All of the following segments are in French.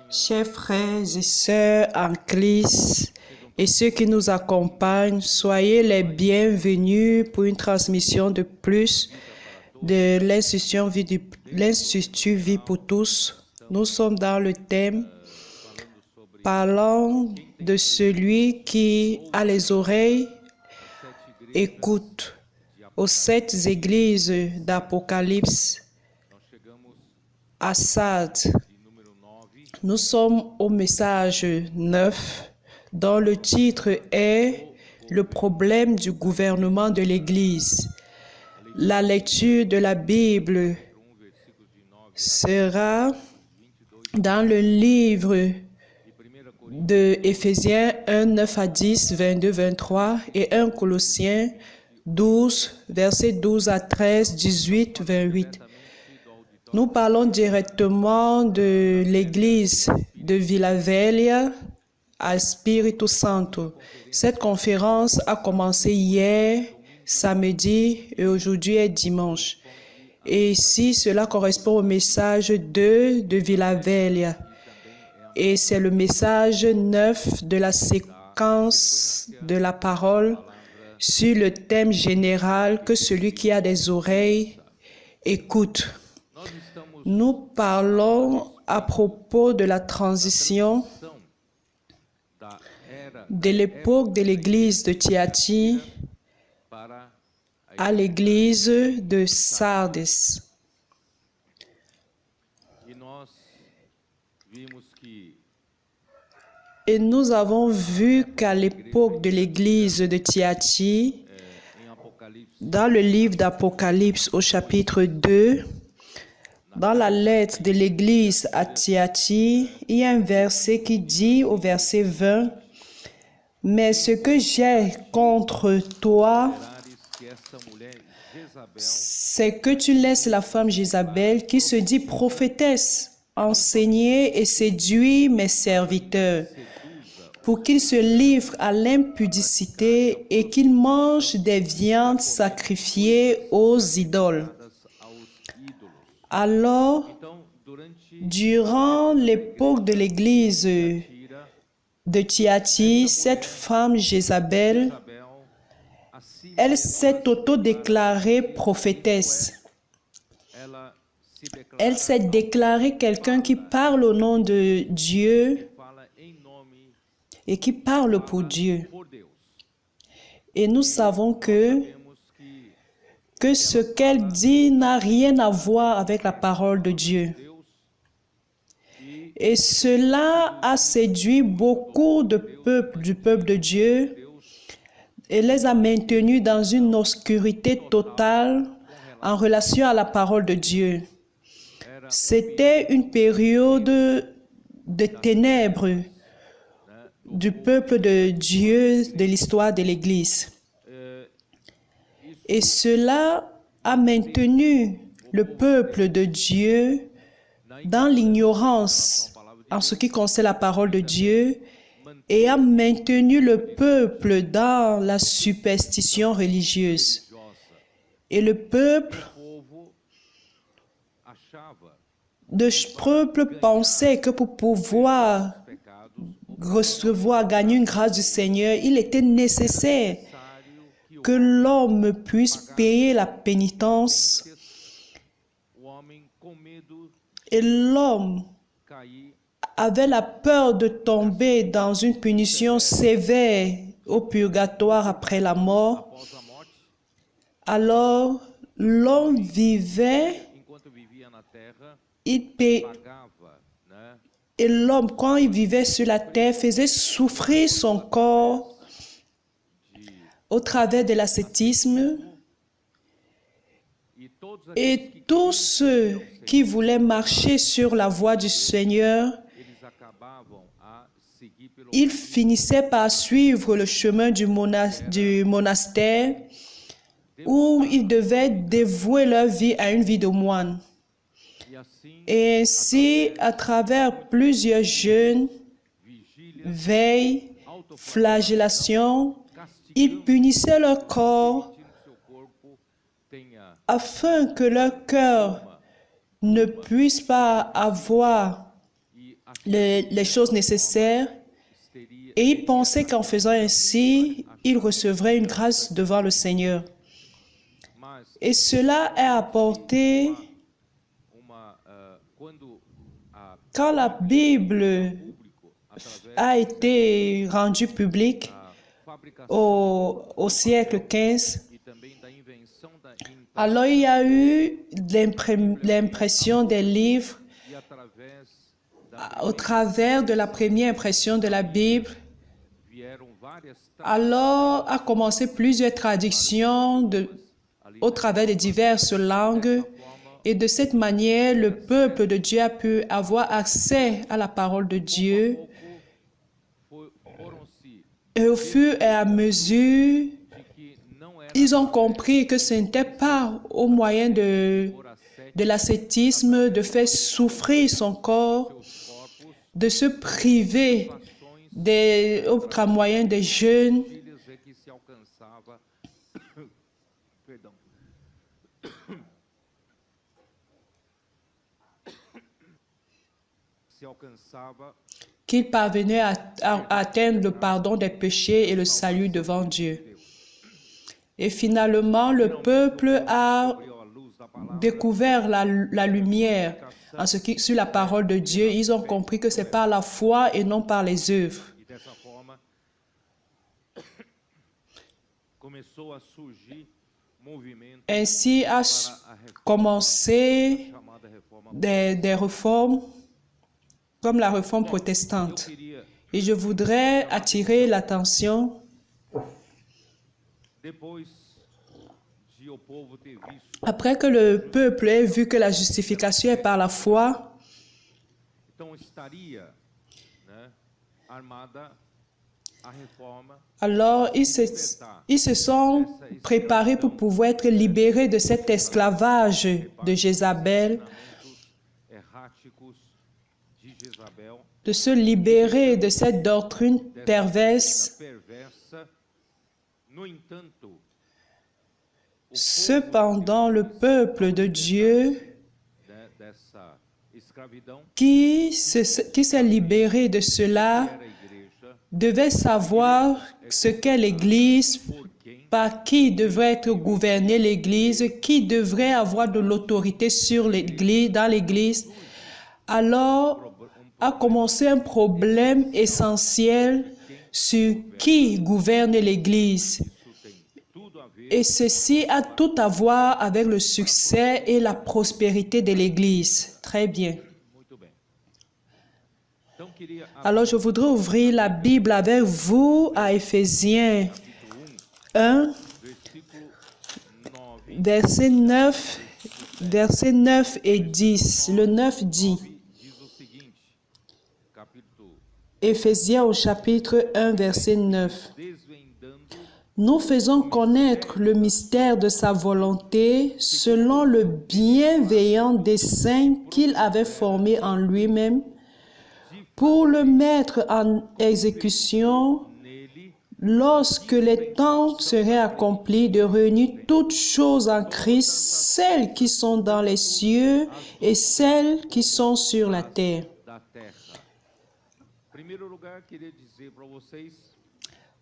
Chers frères et sœurs en Christ et ceux qui nous accompagnent, soyez les bienvenus pour une transmission de plus de l'Institut Vie pour tous. Nous sommes dans le thème parlant de celui qui a les oreilles, écoute, aux 7 églises d'Apocalypse, à Sardes. Nous sommes au message 9, dont le titre est « Le problème du gouvernement de l'Église ». La lecture de la Bible sera dans le livre de Éphésiens 1, 9 à 10, 22, 23 et 1 Colossiens 12, versets 12 à 13, 18, 28. Nous parlons directement de l'église de Vila Velha à Espírito Santo. Cette conférence a commencé hier, samedi, et aujourd'hui est dimanche. Et ici, cela correspond au message 2 de Vila Velha. Et c'est le message 9 de la séquence de la parole sur le thème général que celui qui a des oreilles écoute. Nous parlons à propos de la transition de l'époque de l'église de Thyatire à l'église de Sardes. Et nous avons vu qu'à l'époque de l'église de Thyatire, dans le livre d'Apocalypse au chapitre 2, dans la lettre de l'église à Thyatire, il y a un verset qui dit au verset 20, « Mais ce que j'ai contre toi, c'est que tu laisses la femme Jézabel qui se dit prophétesse, enseigner et séduire mes serviteurs, pour qu'ils se livrent à l'impudicité et qu'ils mangent des viandes sacrifiées aux idoles. » Alors, durant l'époque de l'église de Thyatire, cette femme Jézabel, elle s'est auto-déclarée prophétesse. Elle s'est déclarée quelqu'un qui parle au nom de Dieu et qui parle pour Dieu. Et nous savons que ce qu'elle dit n'a rien à voir avec la parole de Dieu. Et cela a séduit beaucoup de peuples, du peuple de Dieu, et les a maintenus dans une obscurité totale en relation à la parole de Dieu. C'était une période de ténèbres du peuple de Dieu, de l'histoire de l'Église. Et cela a maintenu le peuple de Dieu dans l'ignorance en ce qui concerne la parole de Dieu et a maintenu le peuple dans la superstition religieuse. Et le peuple pensait que pour pouvoir gagner une grâce du Seigneur, il était nécessaire que l'homme puisse payer la pénitence et l'homme avait la peur de tomber dans une punition sévère au purgatoire après la mort. Alors, l'homme vivait, et l'homme, quand il vivait sur la terre, faisait souffrir son corps au travers de l'ascétisme, et tous ceux qui voulaient marcher sur la voie du Seigneur, ils finissaient par suivre le chemin du monastère où ils devaient dévouer leur vie à une vie de moine. Et ainsi, à travers plusieurs jeûnes, veilles, flagellations, ils punissaient leur corps afin que leur cœur ne puisse pas avoir les choses nécessaires et il pensait qu'en faisant ainsi, il recevrait une grâce devant le Seigneur. Et cela est apporté quand la Bible a été rendue publique au siècle XV. Alors il y a eu l'impression des livres au travers de la première impression de la Bible. Alors a commencé plusieurs traductions au travers de diverses langues. Et de cette manière, le peuple de Dieu a pu avoir accès à la parole de Dieu. Et au fur et à mesure, ils ont compris que ce n'était pas au moyen de l'ascétisme, de faire souffrir son corps, de se priver au moyen des jeûnes, qu'il parvenait à atteindre le pardon des péchés et le salut devant Dieu. Et finalement, le peuple a découvert la lumière sur la parole de Dieu. Ils ont compris que c'est par la foi et non par les œuvres. Ainsi a commencé des réformes comme la réforme protestante. Et je voudrais attirer l'attention après que le peuple ait vu que la justification est par la foi. Alors, ils se sont préparés pour pouvoir être libérés de cet esclavage de Jézabel, de se libérer de cette doctrine perverse. Cependant, le peuple de Dieu qui s'est libéré de cela devait savoir ce qu'est l'Église, par qui devrait être gouvernée l'Église, qui devrait avoir de l'autorité sur l'Église, dans l'Église. Alors a commencé un problème essentiel sur qui gouverne l'Église. Et ceci a tout à voir avec le succès et la prospérité de l'Église. Très bien. Alors, je voudrais ouvrir la Bible avec vous à Éphésiens 1, versets 9 et 10. Le 9 dit, Éphésiens au chapitre 1, verset 9. Nous faisons connaître le mystère de sa volonté selon le bienveillant dessein qu'il avait formé en lui-même pour le mettre en exécution lorsque les temps seraient accomplis de réunir toutes choses en Christ, celles qui sont dans les cieux et celles qui sont sur la terre.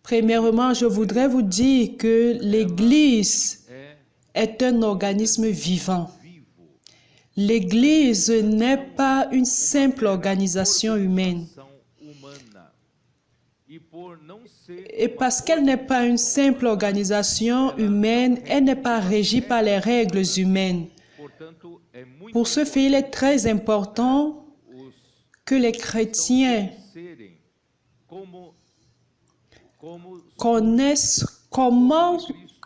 Premièrement, je voudrais vous dire que l'Église est un organisme vivant. L'Église n'est pas une simple organisation humaine. Et parce qu'elle n'est pas une simple organisation humaine, elle n'est pas régie par les règles humaines. Pour ce fait, il est très important que les chrétiens connaissent comment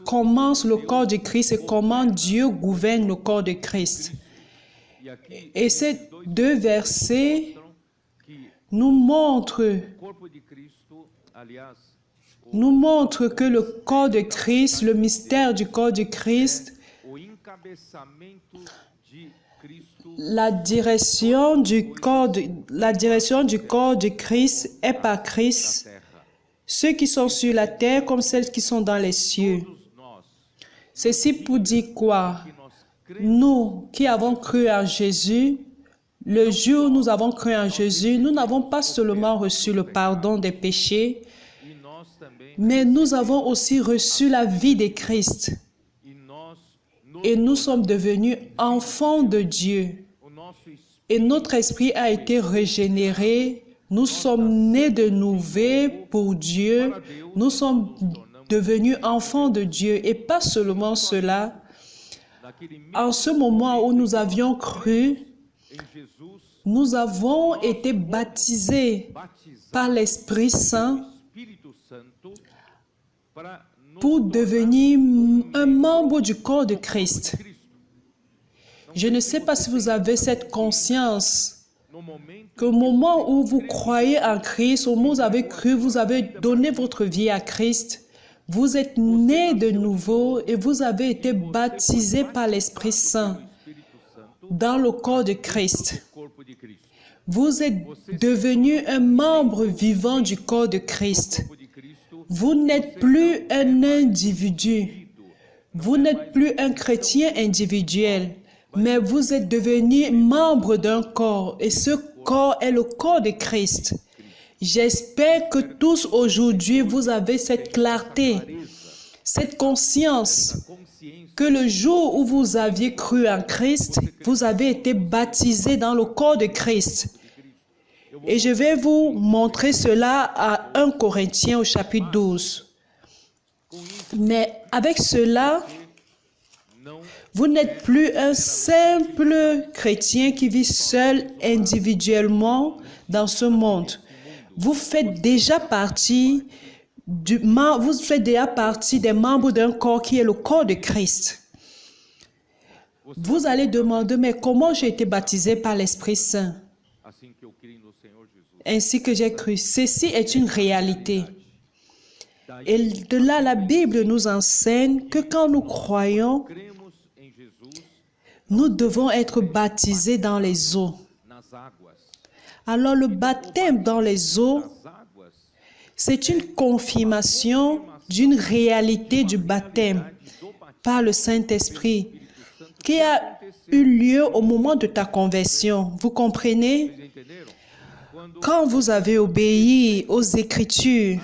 commence le corps de Christ et comment Dieu gouverne le corps de Christ. Et ces deux versets nous montrent que le corps de Christ, le mystère du corps de Christ, la direction du corps de Christ est par Christ, ceux qui sont sur la terre comme celles qui sont dans les cieux. Ceci pour dire quoi? Nous qui avons cru en Jésus, Le jour où nous avons cru en Jésus, nous n'avons pas seulement reçu le pardon des péchés, mais nous avons aussi reçu la vie de Christ. Et nous sommes devenus enfants de Dieu. Et notre esprit a été régénéré. Nous sommes nés de nouveau pour Dieu. Nous sommes devenus enfants de Dieu. Et pas seulement cela. En ce moment où nous avions cru, nous avons été baptisés par l'Esprit Saint pour devenir un membre du corps de Christ. Je ne sais pas si vous avez cette conscience qu'au moment où vous croyez en Christ, au moment où vous avez cru, vous avez donné votre vie à Christ, vous êtes nés de nouveau et vous avez été baptisés par l'Esprit Saint dans le corps de Christ. Vous êtes devenu un membre vivant du corps de Christ. Vous n'êtes plus un individu. Vous n'êtes plus un chrétien individuel, mais vous êtes devenu membre d'un corps et ce corps est le corps de Christ. J'espère que tous aujourd'hui vous avez cette clarté, cette conscience que le jour où vous aviez cru en Christ, vous avez été baptisés dans le corps de Christ. Et je vais vous montrer cela à 1 Corinthiens au chapitre 12. Mais avec cela, vous n'êtes plus un simple chrétien qui vit seul individuellement dans ce monde. Vous faites déjà partie des membres d'un corps qui est le corps de Christ. Vous allez demander, mais comment j'ai été baptisé par l'Esprit Saint? Ainsi que j'ai cru. Ceci est une réalité. Et de là, la Bible nous enseigne que quand nous croyons, nous devons être baptisés dans les eaux. Alors, le baptême dans les eaux, c'est une confirmation d'une réalité du baptême par le Saint-Esprit qui a eu lieu au moment de ta conversion. Vous comprenez? Quand vous avez obéi aux Écritures,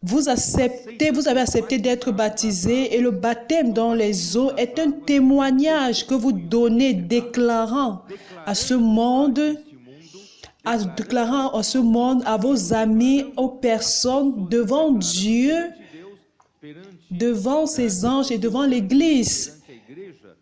vous avez accepté d'être baptisé et le baptême dans les eaux est un témoignage que vous donnez déclarant à ce monde, à vos amis, aux personnes, devant Dieu, devant ses anges et devant l'Église,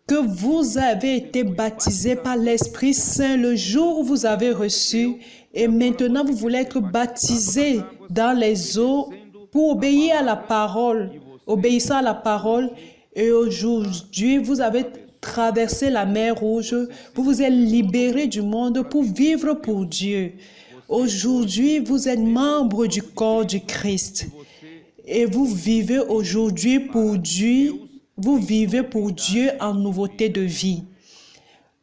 que vous avez été baptisé par l'Esprit Saint le jour où vous avez reçu et maintenant vous voulez être baptisé dans les eaux pour obéir à la parole, obéissant à la parole. Et aujourd'hui, vous avez traversé la mer Rouge, vous vous êtes libéré du monde pour vivre pour Dieu. Aujourd'hui, vous êtes membre du corps du Christ et vous vivez aujourd'hui pour Dieu. Vous vivez pour Dieu en nouveauté de vie.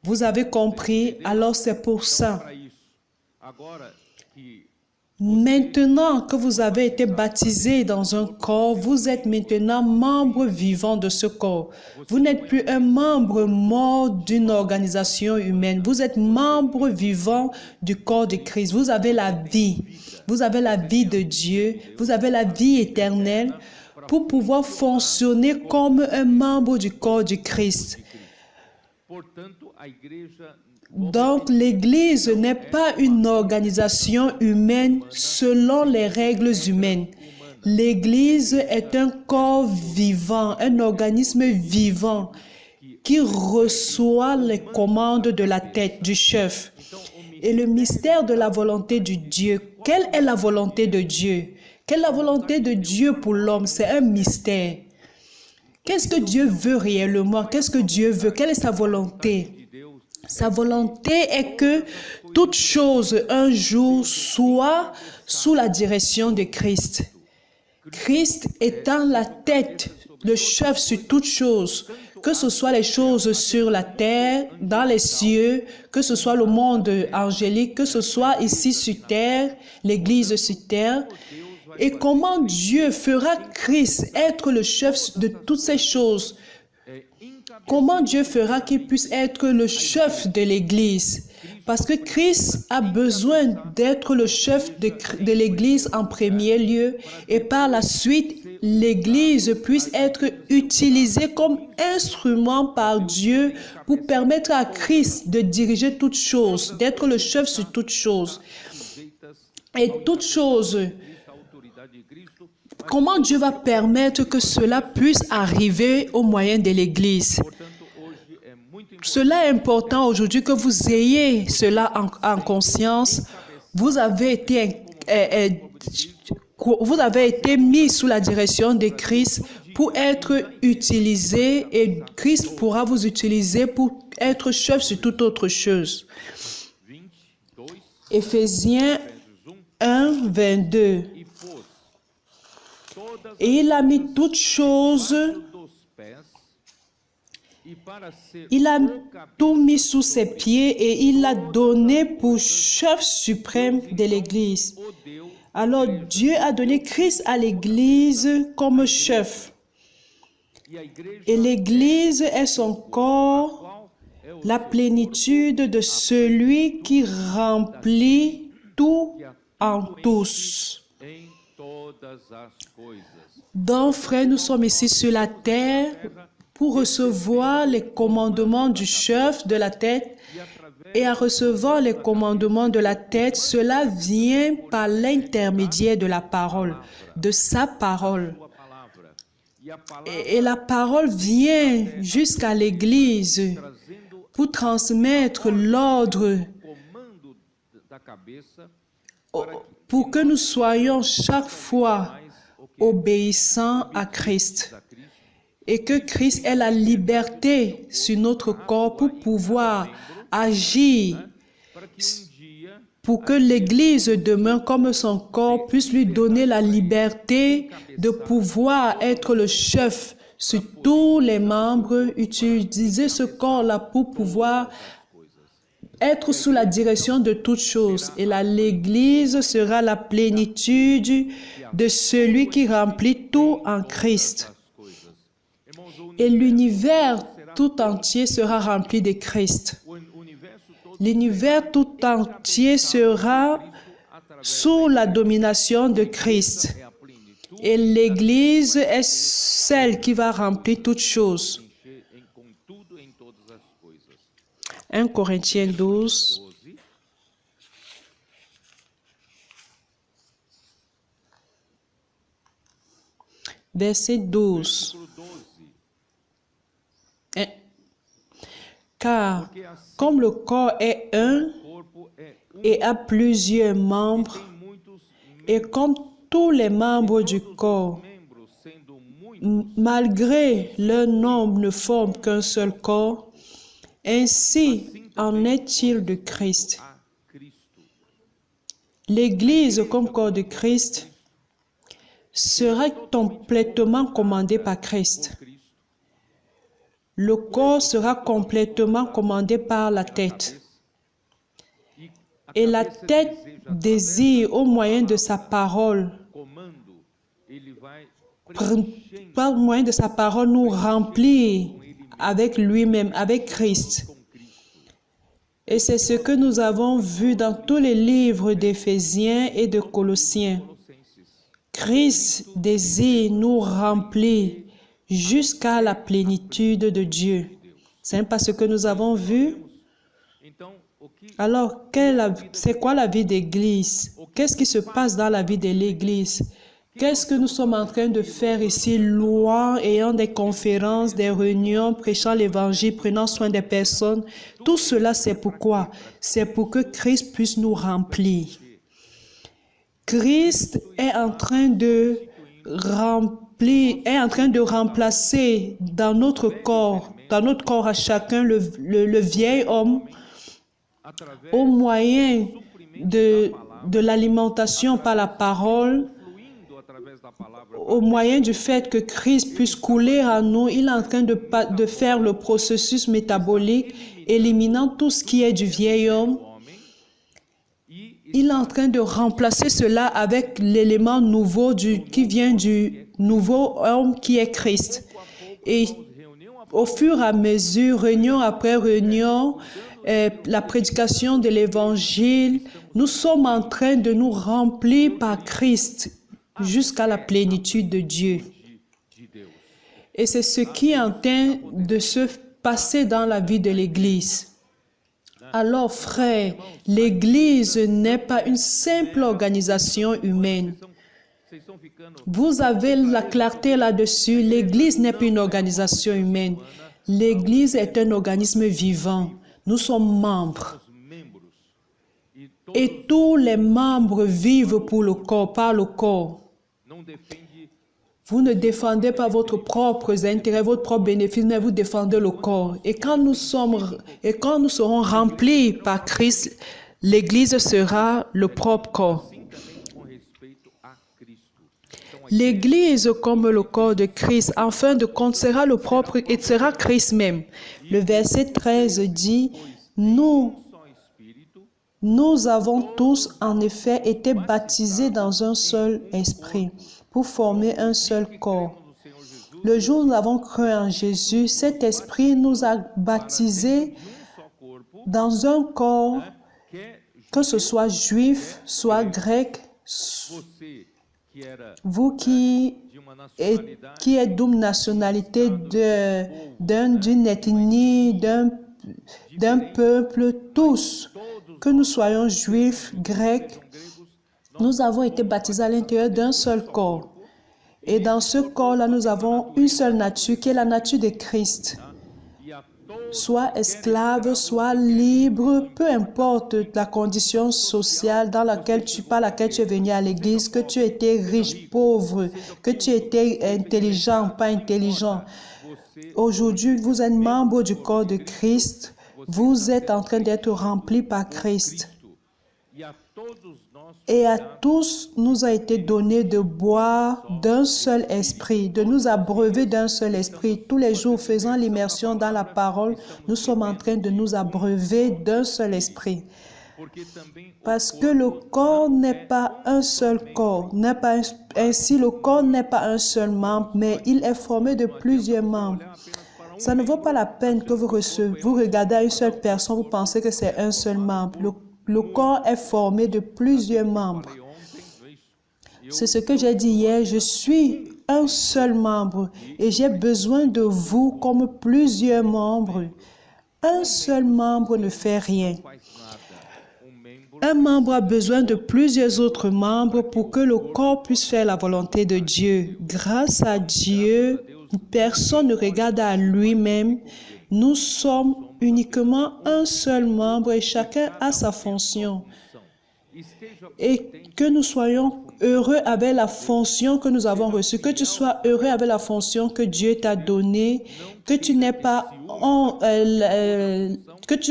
Vous avez compris? Alors c'est pour ça. Maintenant que vous avez été baptisé dans un corps, vous êtes maintenant membre vivant de ce corps. Vous n'êtes plus un membre mort d'une organisation humaine. Vous êtes membre vivant du corps de Christ. Vous avez la vie. Vous avez la vie de Dieu. Vous avez la vie éternelle pour pouvoir fonctionner comme un membre du corps du Christ. Donc, l'Église n'est pas une organisation humaine selon les règles humaines. L'Église est un corps vivant, un organisme vivant qui reçoit les commandes de la tête, du chef. Et le mystère de la volonté de Dieu, quelle est la volonté de Dieu? Quelle est la volonté de Dieu pour l'homme? C'est un mystère. Qu'est-ce que Dieu veut réellement? Qu'est-ce que Dieu veut? Quelle est sa volonté? Sa volonté est que toute chose, un jour, soit sous la direction de Christ. Christ étant la tête, le chef sur toutes choses, que ce soit les choses sur la terre, dans les cieux, que ce soit le monde angélique, que ce soit ici sur terre, l'Église sur terre. Et comment Dieu fera Christ être le chef de toutes ces choses comment Dieu fera qu'il puisse être le chef de l'Église? Parce que Christ a besoin d'être le chef de l'Église en premier lieu et par la suite, l'Église puisse être utilisée comme instrument par Dieu pour permettre à Christ de diriger toutes choses, d'être le chef sur toutes choses. Et toutes choses, comment Dieu va permettre que cela puisse arriver au moyen de l'Église? Cela est important aujourd'hui que vous ayez cela en conscience. Vous avez été mis sous la direction de Christ pour être utilisé et Christ pourra vous utiliser pour être chef sur toute autre chose. Éphésiens 1, 22. Et il a mis toutes choses, il a tout mis sous ses pieds et il l'a donné pour chef suprême de l'Église. Alors Dieu a donné Christ à l'Église comme chef. Et l'Église est son corps, la plénitude de celui qui remplit tout en tous. Donc, frères, nous sommes ici sur la terre pour recevoir les commandements du chef de la tête. Et à recevoir les commandements de la tête, cela vient par l'intermédiaire de la parole, de sa parole. Et la parole vient jusqu'à l'Église pour transmettre l'ordre, pour que nous soyons chaque fois obéissants à Christ et que Christ ait la liberté sur notre corps pour pouvoir agir, pour que l'Église demain, comme son corps, puisse lui donner la liberté de pouvoir être le chef sur tous les membres, utiliser ce corps-là pour pouvoir être sous la direction de toutes choses. Et l'Église sera la plénitude de celui qui remplit tout en Christ. Et l'univers tout entier sera rempli de Christ. L'univers tout entier sera sous la domination de Christ. Et l'Église est celle qui va remplir toutes choses. 1 Corinthiens 12. Verset 12. Car comme le corps est un et a plusieurs membres, et comme tous les membres du corps, malgré leur nombre, ne forment qu'un seul corps, ainsi en est-il de Christ. L'Église, comme corps de Christ, sera complètement commandée par Christ. Le corps sera complètement commandé par la tête. Et la tête désire, au moyen de sa parole, par moyen de sa parole, nous remplir avec lui-même, avec Christ. Et c'est ce que nous avons vu dans tous les livres d'Éphésiens et de Colossiens. Christ désire nous remplir jusqu'à la plénitude de Dieu. C'est pas ce que nous avons vu. Alors, c'est quoi la vie d'Église? Qu'est-ce qui se passe dans la vie de l'Église? Qu'est-ce que nous sommes en train de faire ici, louant, ayant des conférences, des réunions, prêchant l'Évangile, prenant soin des personnes? Tout cela, c'est pourquoi? C'est pour que Christ puisse nous remplir. Christ est en train de remplacer dans notre corps à chacun, le vieil homme, au moyen de l'alimentation par la parole, au moyen du fait que Christ puisse couler en nous. Il est en train de faire le processus métabolique, éliminant tout ce qui est du vieil homme. Il est en train de remplacer cela avec l'élément nouveau qui vient du nouveau homme qui est Christ. Et au fur et à mesure, réunion après réunion, la prédication de l'Évangile, nous sommes en train de nous remplir par Christ jusqu'à la plénitude de Dieu. Et c'est ce qui est en train de se passer dans la vie de l'Église. Alors, frères, l'Église n'est pas une simple organisation humaine. Vous avez la clarté là-dessus. L'Église n'est pas une organisation humaine. L'Église est un organisme vivant. Nous sommes membres. Et tous les membres vivent pour le corps, par le corps. Vous ne défendez pas votre propre intérêt, votre propre bénéfice, mais vous défendez le corps. Et quand nous serons remplis par Christ, l'Église sera le propre corps. L'Église, comme le corps de Christ, en fin de compte, sera le propre et sera Christ même. Le verset 13 dit, nous avons tous, en effet, été baptisés dans un seul esprit, pour former un seul corps. Le jour où nous avons cru en Jésus, cet esprit nous a baptisés dans un corps, que ce soit juif, soit grec, vous qui êtes d'une nationalité, d'une ethnie, d'un peuple, tous, que nous soyons juifs, grecs, nous avons été baptisés à l'intérieur d'un seul corps. Et dans ce corps-là, nous avons une seule nature, qui est la nature de Christ. Soit esclave, soit libre, peu importe la condition sociale par laquelle tu es venu à l'église, que tu étais riche, pauvre, que tu étais intelligent, pas intelligent. Aujourd'hui, vous êtes membre du corps de Christ. Vous êtes en train d'être rempli par Christ. Et à tous nous a été donné de boire d'un seul esprit, de nous abreuver d'un seul esprit. Tous les jours, faisant l'immersion dans la parole, nous sommes en train de nous abreuver d'un seul esprit. Parce que le corps n'est pas un seul corps. Ainsi, le corps n'est pas un seul membre, mais il est formé de plusieurs membres. Ça ne vaut pas la peine que vous regardez à une seule personne, vous pensez que c'est un seul membre. Le corps est formé de plusieurs membres. C'est ce que j'ai dit hier. Je suis un seul membre et j'ai besoin de vous comme plusieurs membres. Un seul membre ne fait rien. Un membre a besoin de plusieurs autres membres pour que le corps puisse faire la volonté de Dieu. Grâce à Dieu, personne ne regarde à lui-même. Nous sommes uniquement un seul membre et chacun a sa fonction. Et que nous soyons heureux avec la fonction que nous avons reçue, que tu sois heureux avec la fonction que Dieu t'a donnée, que tu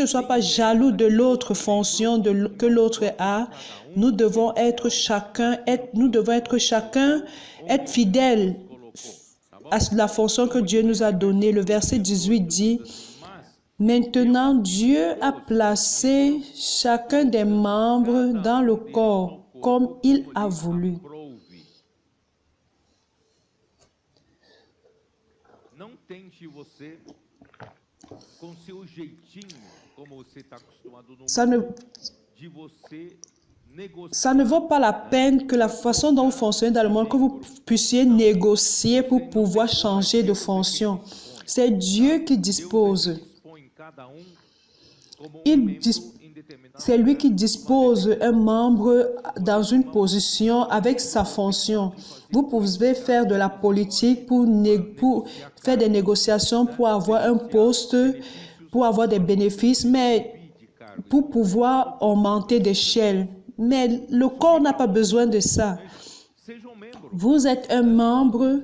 ne sois pas jaloux de l'autre fonction que l'autre a. Nous devons être chacun être fidèles à la fonction que Dieu nous a donnée. Le verset 18 dit, « Maintenant, Dieu a placé chacun des membres dans le corps comme il a voulu. » Ça ne vaut pas la peine que la façon dont vous fonctionnez dans le monde, que vous puissiez négocier pour pouvoir changer de fonction. C'est Dieu qui dispose. C'est lui qui dispose un membre dans une position avec sa fonction. Vous pouvez faire de la politique pour faire des négociations, pour avoir un poste, pour avoir des bénéfices, mais pour pouvoir augmenter d'échelle. Mais le corps n'a pas besoin de ça. Vous êtes un membre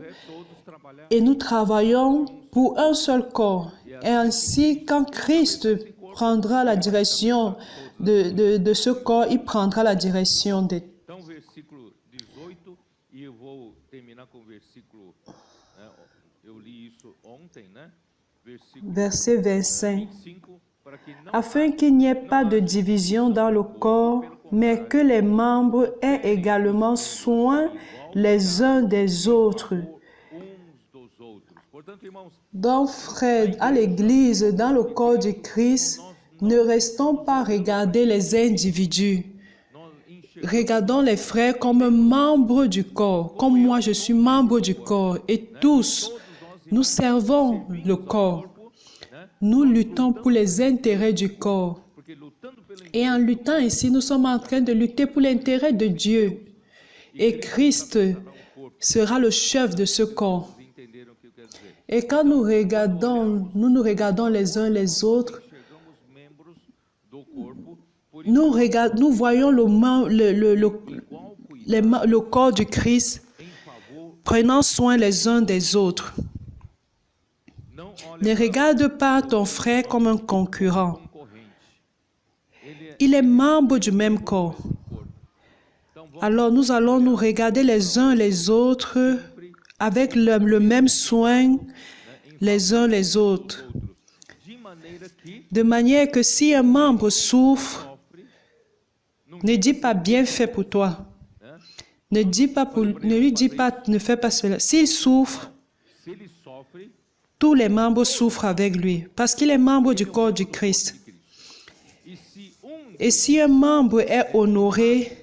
et nous travaillons pour un seul corps. Et ainsi, quand Christ prendra la direction de ce corps, il prendra la direction de... Verset 25. Afin qu'il n'y ait pas de division dans le corps, mais que les membres aient également soin les uns des autres. Donc, frères, à l'Église, dans le corps de Christ, ne restons pas à regarder les individus. Regardons les frères comme membres du corps, comme moi je suis membre du corps, et tous, nous servons le corps. Nous luttons pour les intérêts du corps. Et en luttant ici, nous sommes en train de lutter pour l'intérêt de Dieu. Et Christ sera le chef de ce corps. Et quand nous nous regardons les uns les autres, nous voyons le corps du Christ prenant soin les uns des autres. Ne regarde pas ton frère comme un concurrent. Il est membre du même corps. Alors nous allons nous regarder les uns les autres avec le même soin les uns les autres. De manière que si un membre souffre, ne dis pas bien fait pour toi. Ne lui dis pas ne fais pas cela. S'il souffre, tous les membres souffrent avec lui parce qu'il est membre du corps du Christ. Et si un membre est honoré,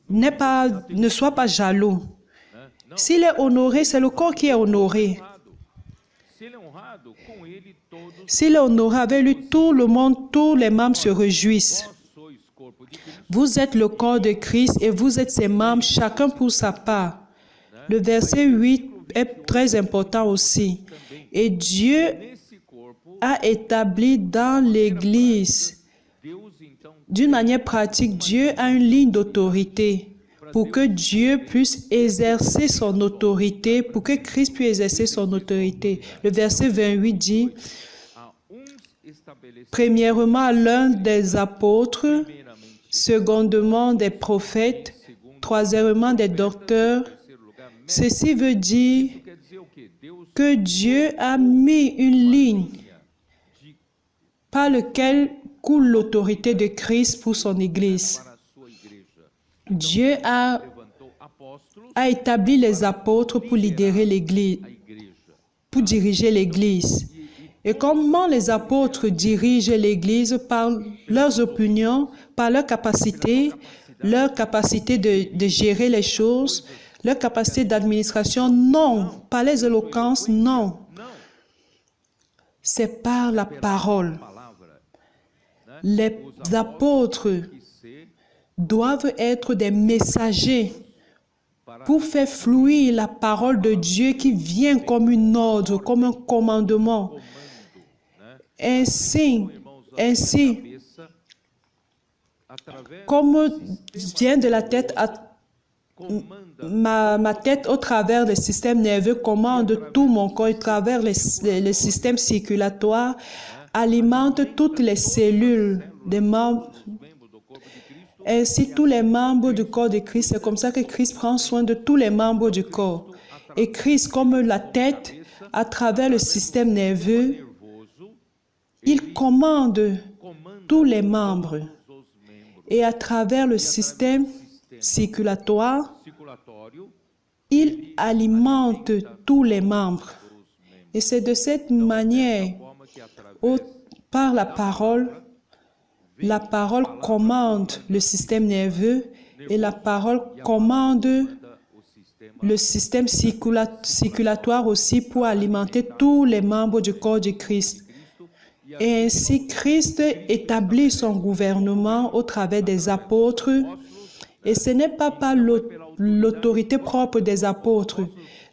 ne sois pas jaloux. S'il est honoré, c'est le corps qui est honoré. S'il est honoré avec lui, tout le monde, tous les membres se réjouissent. Vous êtes le corps de Christ et vous êtes ses membres, chacun pour sa part. Le verset 8 est très important aussi. Et Dieu a établi dans l'Église, d'une manière pratique, Dieu a une ligne d'autorité pour que Dieu puisse exercer son autorité, pour que Christ puisse exercer son autorité. Le verset 28 dit, premièrement à l'un des apôtres, secondement des prophètes, troisièmement des docteurs. Ceci veut dire que Dieu a mis une ligne par laquelle coule l'autorité de Christ pour son Église. Dieu a établi les apôtres pour lidérer l'Église, pour diriger l'Église. Et comment les apôtres dirigent l'Église? Par leurs opinions, par leur capacité de gérer les choses, leur capacité d'administration? Non. Par les éloquences? Non. C'est par la parole. Les apôtres doivent être des messagers pour faire fluir la parole de Dieu qui vient comme un ordre, comme un commandement. Ainsi, comme vient de la tête à ma tête au travers du système nerveux commande tout mon corps, au travers le système circulatoire, alimente toutes les cellules des membres. Ainsi, tous les membres du corps de Christ, c'est comme ça que Christ prend soin de tous les membres du corps. Et Christ, comme la tête, à travers le système nerveux, il commande tous les membres. Et à travers le système circulatoire, il alimente tous les membres. Et c'est de cette manière, par la parole commande le système nerveux et la parole commande le système circulatoire aussi pour alimenter tous les membres du corps de Christ. Et ainsi, Christ établit son gouvernement au travers des apôtres. Et ce n'est pas par l'autorité propre des apôtres.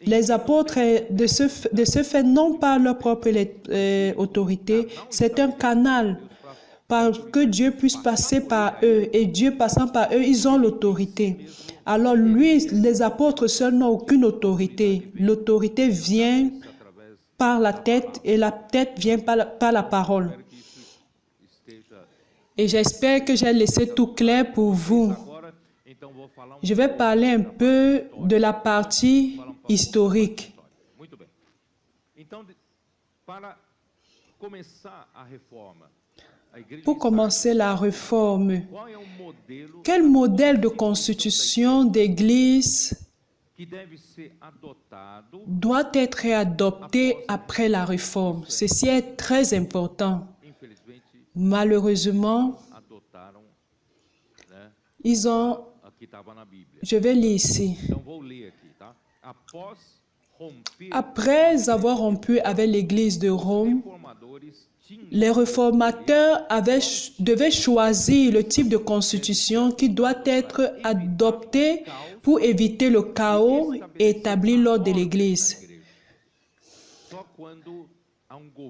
Les apôtres, de ce fait, n'ont pas leur propre autorité. C'est un canal pour que Dieu puisse passer par eux. Et Dieu passant par eux, ils ont l'autorité. Alors les apôtres seuls n'ont aucune autorité. L'autorité vient par la tête et la tête vient par la parole. Et j'espère que j'ai laissé tout clair pour vous. Je vais parler un peu de la partie historique. Pour commencer la réforme, quel modèle de constitution d'église doit être adopté après la réforme. Ceci est très important. Malheureusement, ils ont... Je vais lire ici. Après avoir rompu avec l'Église de Rome, les réformateurs devaient choisir le type de constitution qui doit être adopté pour éviter le chaos et établir l'ordre de l'Église.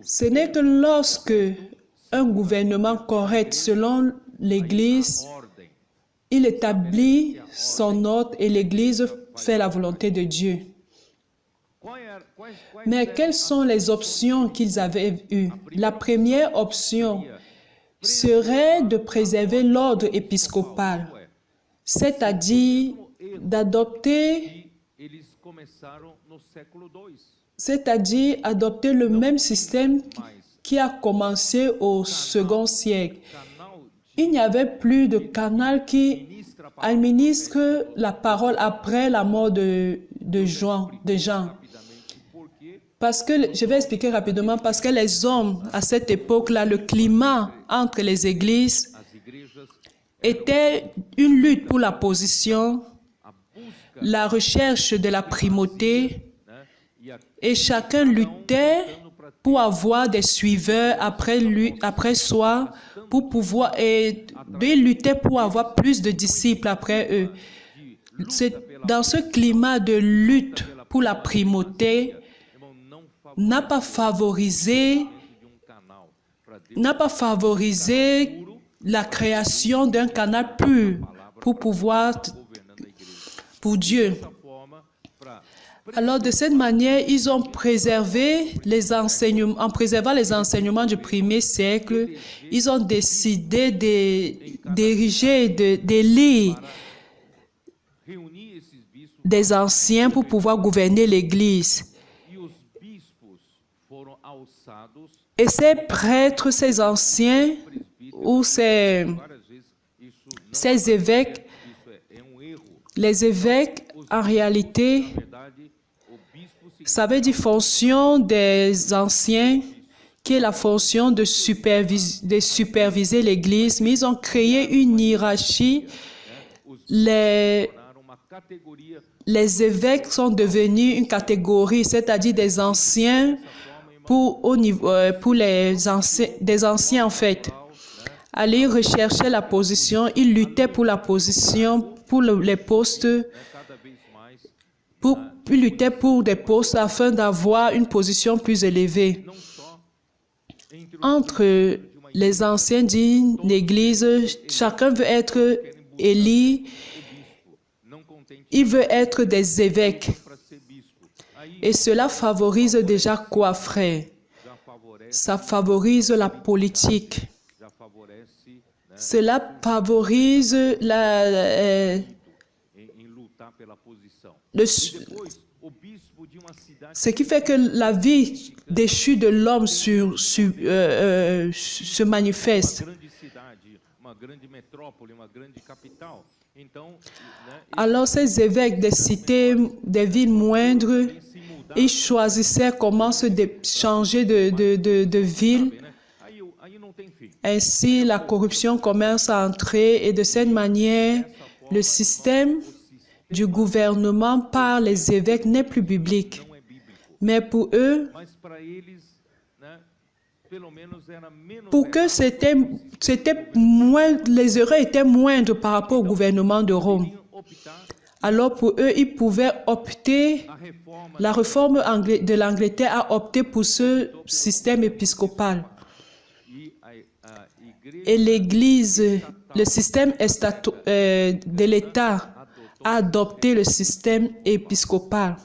Ce n'est que lorsque un gouvernement correct selon l'Église, il établit son ordre et l'Église fait la volonté de Dieu. Mais quelles sont les options qu'ils avaient eues? La première option serait de préserver l'ordre épiscopal, c'est-à-dire adopter le même système qui a commencé au second siècle. Il n'y avait plus de canal qui administre la parole après la mort de Jean. Parce que, je vais expliquer rapidement, parce que les hommes, à cette époque-là, le climat entre les églises était une lutte pour la position, la recherche de la primauté, et chacun luttait pour avoir des suiveurs après soi, pour pouvoir, et ils luttaient pour avoir plus de disciples après eux. C'est dans ce climat de lutte pour la primauté, n'a pas favorisé la création d'un canal pur pour Dieu. Alors, de cette manière, ils ont préservé les enseignements, en préservant les enseignements du premier siècle, ils ont décidé d'ériger, d'élire des anciens pour pouvoir gouverner l'Église. Et ces prêtres, ces anciens ou ces évêques, les évêques, en réalité, ça veut dire fonction des anciens, qui est la fonction de superviser l'Église, mais ils ont créé une hiérarchie. Les évêques sont devenus une catégorie, c'est-à-dire des anciens pour des anciens en fait. Aller rechercher la position, ils luttaient pour la position, pour les postes, ils luttaient pour des postes afin d'avoir une position plus élevée. Entre les anciens d'une église, chacun veut être élu, il veut être des évêques. Et cela favorise déjà quoi, frère? Ça favorise la politique. Cela favorise ce qui fait que la vie déchue de l'homme se manifeste. Alors ces évêques des cités, des villes moindres, ils choisissaient comment changer de ville. Ainsi, la corruption commence à entrer et de cette manière, le système du gouvernement par les évêques n'est plus biblique. Mais pour eux, pour que c'était moins, les erreurs étaient moindres par rapport au gouvernement de Rome. Alors pour eux, ils pouvaient opter, la réforme de l'Angleterre a opté pour ce système épiscopal. Et l'Église, le système de l'État a adopté le système épiscopal.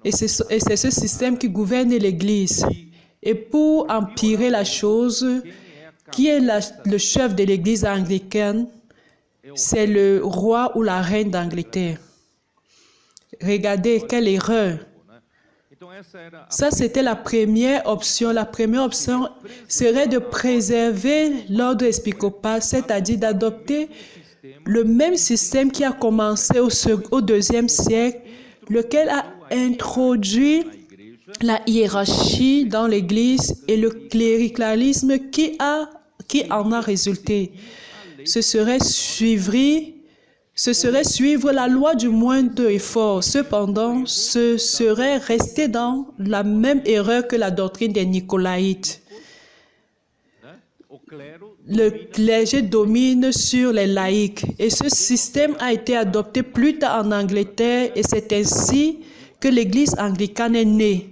Et c'est ce système qui gouverne l'Église. Et pour empirer la chose, qui est le chef de l'Église anglicaine? C'est le roi ou la reine d'Angleterre. Regardez quelle erreur. Ça, c'était la première option. La première option serait de préserver l'ordre épiscopal, c'est-à-dire d'adopter le même système qui a commencé au deuxième siècle, lequel a introduit la hiérarchie dans l'Église et le cléricalisme qui en a résulté. Ce serait suivre la loi du moindre effort. Cependant, ce serait rester dans la même erreur que la doctrine des Nicolaïtes. Le clergé domine sur les laïcs et ce système a été adopté plus tard en Angleterre et c'est ainsi que l'Église anglicane est née.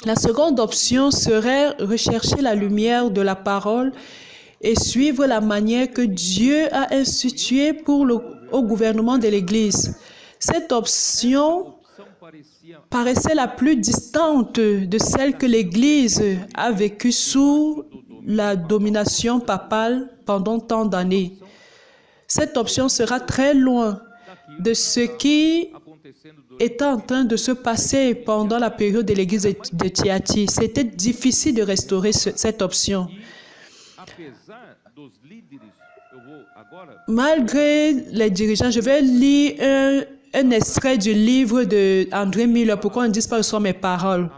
La seconde option serait rechercher la lumière de la parole et suivre la manière que Dieu a instituée au gouvernement de l'Église. Cette option paraissait la plus distante de celle que l'Église a vécue sous la domination papale pendant tant d'années. Cette option sera très loin de ce qui était en train de se passer pendant la période de l'Église de Thyatire. C'était difficile de restaurer cette option. Malgré les dirigeants, je vais lire un extrait du livre de André Miller. Pourquoi on ne dit pas que ce sont mes paroles?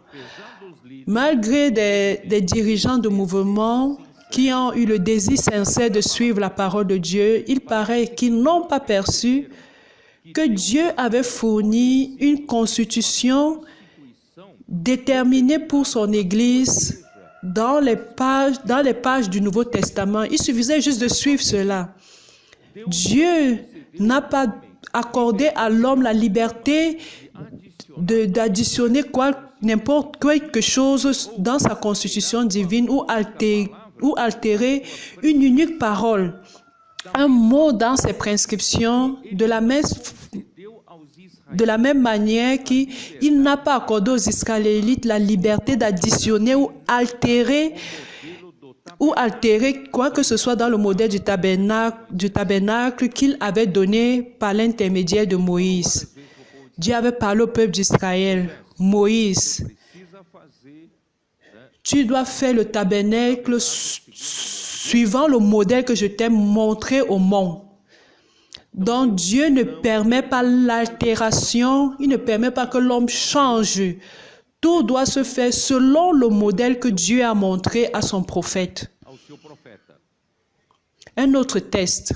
Malgré des dirigeants de mouvements qui ont eu le désir sincère de suivre la parole de Dieu, il paraît qu'ils n'ont pas perçu que Dieu avait fourni une constitution déterminée pour son Église dans les pages du Nouveau Testament. Il suffisait juste de suivre cela. Dieu n'a pas accordé à l'homme la liberté d'additionner n'importe quelque chose dans sa constitution divine ou altérer une unique parole, un mot dans ses prescriptions, de la même manière qu'il n'a pas accordé aux Israélites la liberté d'additionner ou altérer quoi que ce soit dans le modèle du tabernacle qu'il avait donné par l'intermédiaire de Moïse. Dieu avait parlé au peuple d'Israël. Moïse, tu dois faire le tabernacle suivant le modèle que je t'ai montré au mont. Donc Dieu ne permet pas l'altération, il ne permet pas que l'homme change. Tout doit se faire selon le modèle que Dieu a montré à son prophète. Un autre texte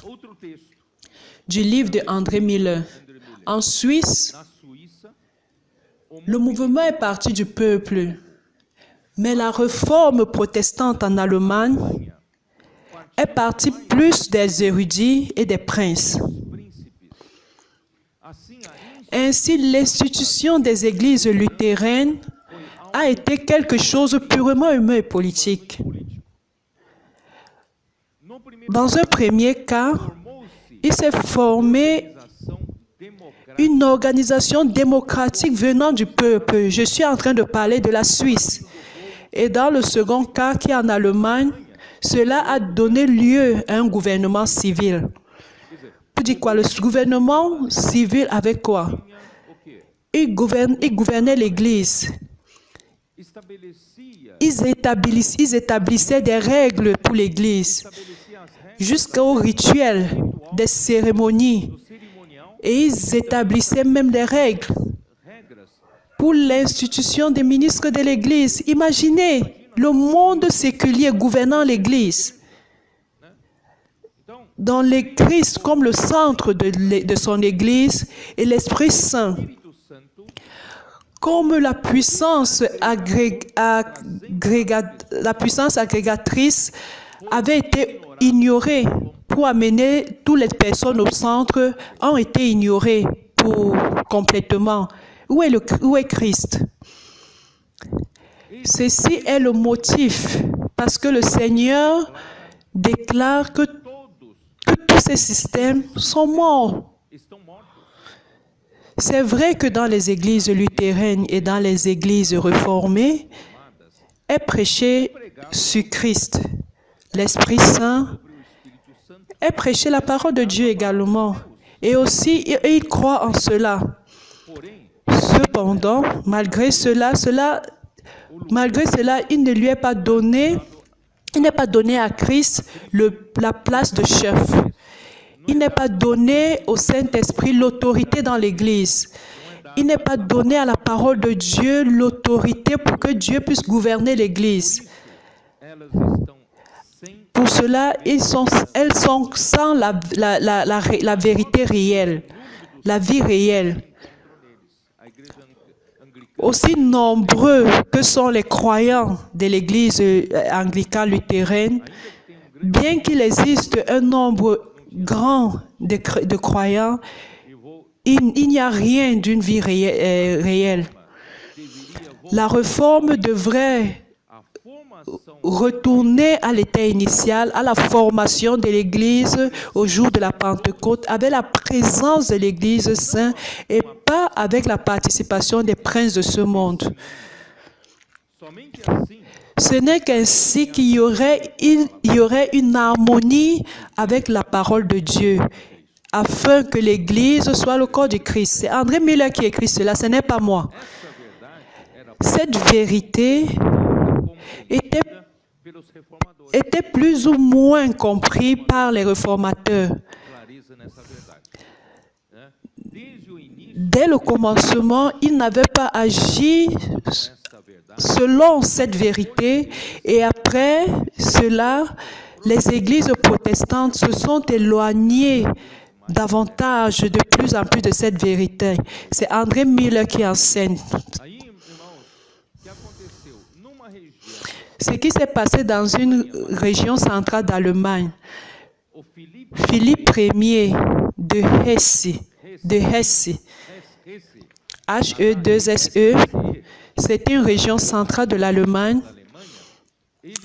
du livre de André Miller. En Suisse, le mouvement est parti du peuple, mais la réforme protestante en Allemagne est partie plus des érudits et des princes. Ainsi, l'institution des églises luthériennes a été quelque chose de purement humain et politique. Dans un premier cas, il s'est formé une organisation démocratique venant du peuple. Je suis en train de parler de la Suisse. Et dans le second cas, qui est en Allemagne, cela a donné lieu à un gouvernement civil. Vous dites quoi? Le gouvernement civil avait quoi? Il gouvernait l'Église. Ils établissaient des règles pour l'Église, jusqu'aux rituels, des cérémonies. Et ils établissaient même des règles pour l'institution des ministres de l'Église. Imaginez le monde séculier gouvernant l'Église. Dans le Christ comme le centre de son Église et l'Esprit Saint comme la puissance agrégatrice avait été ignorée pour amener toutes les personnes au centre, ont été ignorées complètement. Où est Christ? Ceci est le motif, parce que le Seigneur déclare que tous ces systèmes sont morts. C'est vrai que dans les églises luthériennes et dans les églises réformées, est prêché sur Christ, l'Esprit Saint, est prêché la parole de Dieu également. Et aussi, ils croient en cela. Cependant, malgré cela, il ne lui est pas donné, il n'est pas donné à Christ la place de chef. Il n'est pas donné au Saint-Esprit l'autorité dans l'Église. Il n'est pas donné à la parole de Dieu l'autorité pour que Dieu puisse gouverner l'Église. Pour cela, elles sont sans la vérité réelle, la vie réelle. Aussi nombreux que sont les croyants de l'Église anglicane luthérienne, bien qu'il existe un nombre grand de croyants, il n'y a rien d'une vie réelle. La réforme devrait retourner à l'état initial, à la formation de l'Église au jour de la Pentecôte, avec la présence de l'Église sainte et pas avec la participation des princes de ce monde. Ce n'est qu'ainsi qu'il y aurait une harmonie avec la parole de Dieu, afin que l'Église soit le corps du Christ. C'est André Miller qui écrit cela, ce n'est pas moi. Cette vérité était plus ou moins comprise par les réformateurs. Dès le commencement, ils n'avaient pas agi selon cette vérité, et après cela, les églises protestantes se sont éloignées davantage, de plus en plus de cette vérité. C'est André Miller qui enseigne. Ce qui s'est passé dans une région centrale d'Allemagne, Philippe Ier de Hesse, H-E-2-S-E, c'était une région centrale de l'Allemagne.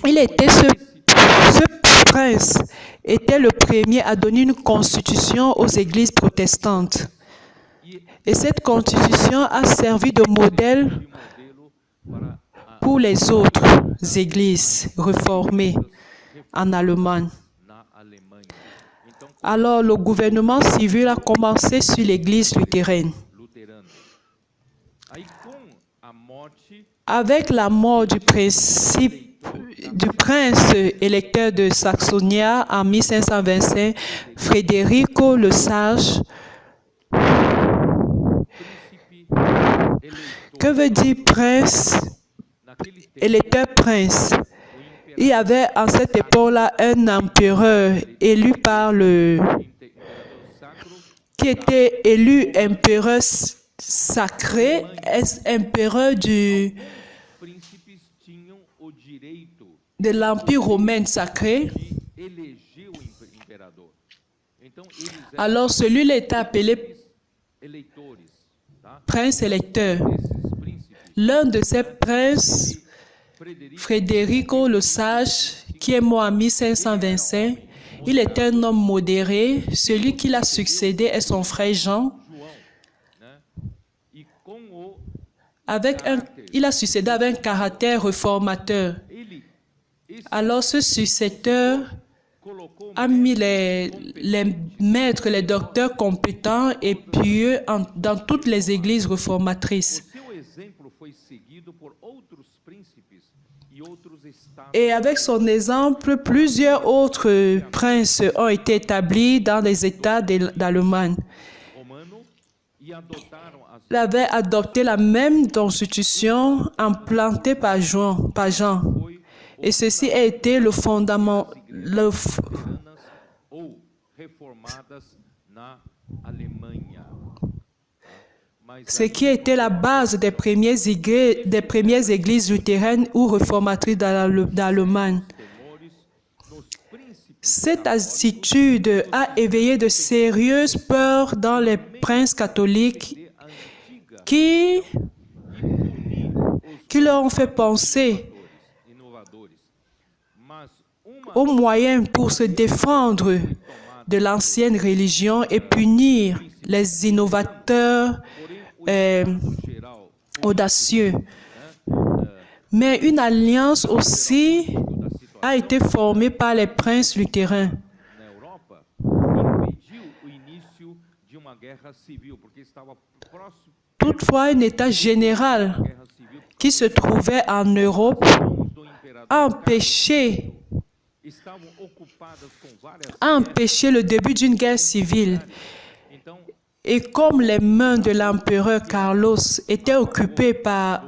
Ce prince était le premier à donner une constitution aux églises protestantes. Et cette constitution a servi de modèle pour les autres églises réformées en Allemagne. Alors, le gouvernement civil a commencé sur l'église luthérienne. Avec la mort du prince électeur de Saxonie en 1525, Frédérico le Sage. Que veut dire prince? Électeur prince. Il y avait en cette époque-là un empereur élu par qui était élu empereur sacré, empereur de l'Empire romain sacré. Alors celui-là était appelé prince électeur. L'un de ces princes, Frédérico le Sage, qui est mort en 1525, il était un homme modéré. Celui qui l'a succédé est son frère Jean. Il a succédé avec un caractère réformateur. Alors ce successeur a mis les maîtres, les docteurs compétents et pieux dans toutes les églises réformatrices. Et avec son exemple, plusieurs autres princes ont été établis dans les États d'Allemagne. Ils avaient adopté la même constitution implantée par Jean. Et ceci a été le fondament, ce qui a été la base des premières églises luthériennes ou réformatrices d'Allemagne. Cette attitude a éveillé de sérieuses peurs dans les princes catholiques qui leur ont fait penser aux moyens pour se défendre de l'ancienne religion et punir les innovateurs audacieux. Mais une alliance aussi a été formée par les princes luthériens. Toutefois, un État général qui se trouvait en Europe a empêché le début d'une guerre civile. Et comme les mains de l'empereur Carlos étaient occupées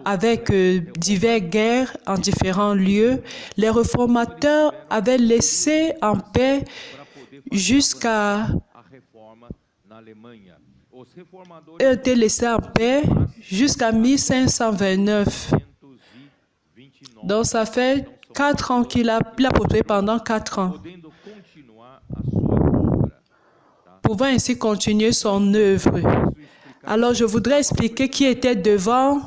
avec diverses guerres en différents lieux, les réformateurs avaient laissé en paix jusqu'à été laissé en paix jusqu'à 1529. Donc ça fait 4 ans qu'il a protégé pendant 4 ans, pouvant ainsi continuer son œuvre. Alors je voudrais expliquer qui était devant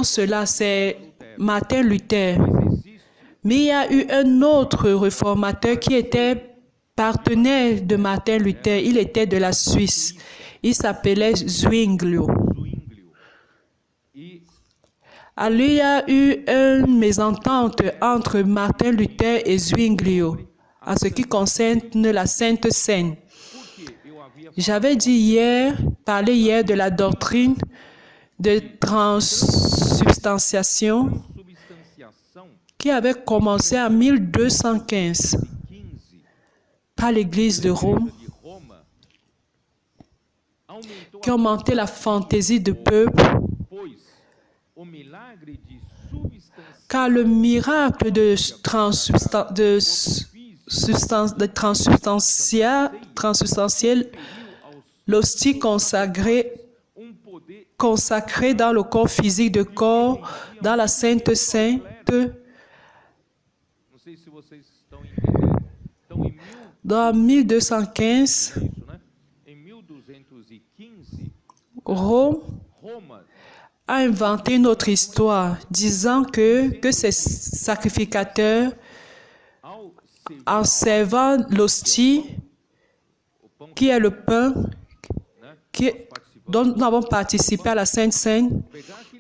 cela, c'est Martin Luther. Mais il y a eu un autre réformateur qui était partenaire de Martin Luther. Il était de la Suisse. Il s'appelait Zwinglio. Alors, il y a eu une mésentente entre Martin Luther et Zwinglio en ce qui concerne la Sainte Seine. J'avais parlé hier de la doctrine de transsubstantiation qui avait commencé en 1215 par l'Église de Rome, qui a augmenté la fantaisie du peuple, car le miracle de transsubstantiel, l'hostie consacrée dans le corps physique de corps, dans la Sainte Seine, dans 1215, Rome a inventé une autre histoire, disant que ces sacrificateurs, en servant l'hostie, qui est le pain, dont nous avons participé à la Sainte Seine,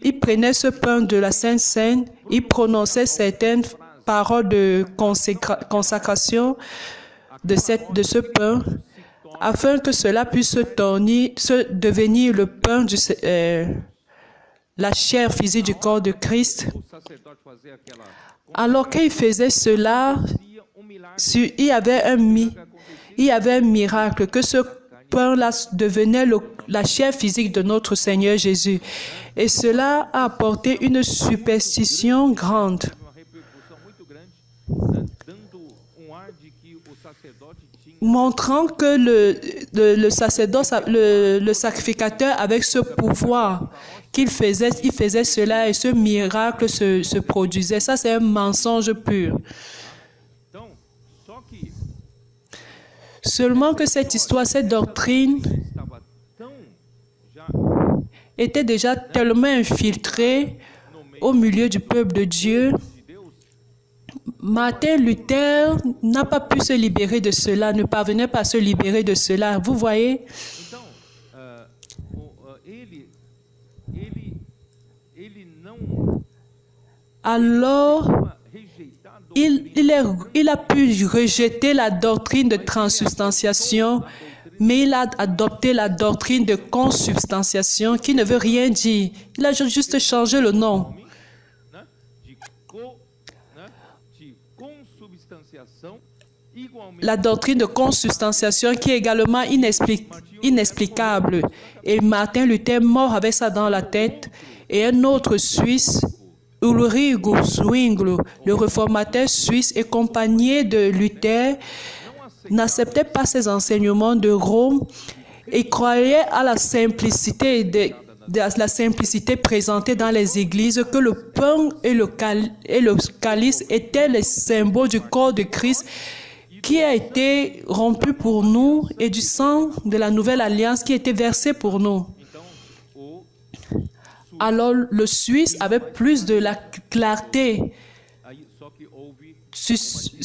ils prenaient ce pain de la Sainte Seine, ils prononçaient certaines paroles de consécration de ce pain, afin que cela puisse devenir le pain, la chair physique du corps de Christ. Alors qu'il faisait cela, il y avait un miracle, que ce pain-là devenait la chair physique de notre Seigneur Jésus. Et cela a apporté une superstition grande. Montrant que le sacrificateur, avec ce pouvoir il faisait cela et ce miracle se produisait. Ça, c'est un mensonge pur. Seulement que cette histoire, cette doctrine était déjà tellement infiltrée au milieu du peuple de Dieu. Martin Luther n'a pas pu se libérer de cela, ne parvenait pas à se libérer de cela. Vous voyez? Alors, il a pu rejeter la doctrine de transsubstantiation, mais il a adopté la doctrine de consubstantiation qui ne veut rien dire. Il a juste changé le nom. La doctrine de consubstantiation qui est également inexplicable. Et Martin Luther mort avec ça dans la tête. Et un autre Suisse, Ulrico Zwinglio, le réformateur suisse et compagnon de Luther, n'acceptait pas ces enseignements de Rome et croyait à la simplicité la simplicité présentée dans les églises, que le pain et le calice étaient les symboles du corps de Christ qui a été rompu pour nous et du sang de la nouvelle alliance qui a été versé pour nous. Alors le Suisse avait plus de la clarté,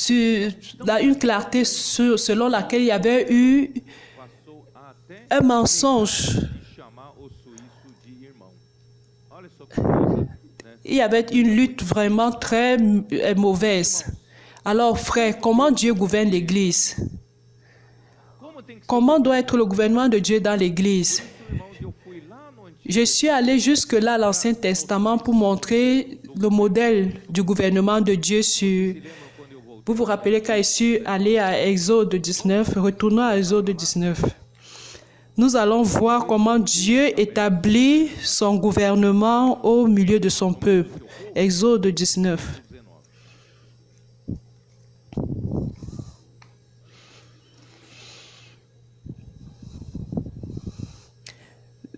une clarté selon laquelle il y avait eu un mensonge. Il y avait une lutte vraiment très mauvaise. Alors, frère, comment Dieu gouverne l'Église? Comment doit être le gouvernement de Dieu dans l'Église? Je suis allé jusque-là à l'Ancien Testament pour montrer le modèle du gouvernement de Dieu sur... Vous vous rappelez quand je suis allé à Exode 19, retournons à Exode 19. Nous allons voir comment Dieu établit son gouvernement au milieu de son peuple. Exode 19.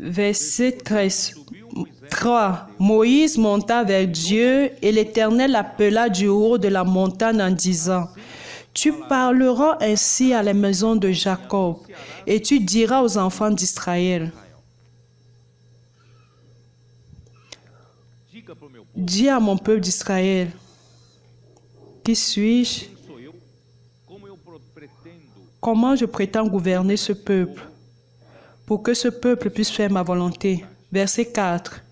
Verset 13. 3. Moïse monta vers Dieu et l'Éternel l'appela du haut de la montagne en disant, « Tu parleras ainsi à la maison de Jacob et tu diras aux enfants d'Israël. Dis à mon peuple d'Israël, qui suis-je? Comment je prétends gouverner ce peuple pour que ce peuple puisse faire ma volonté? » Verset 4.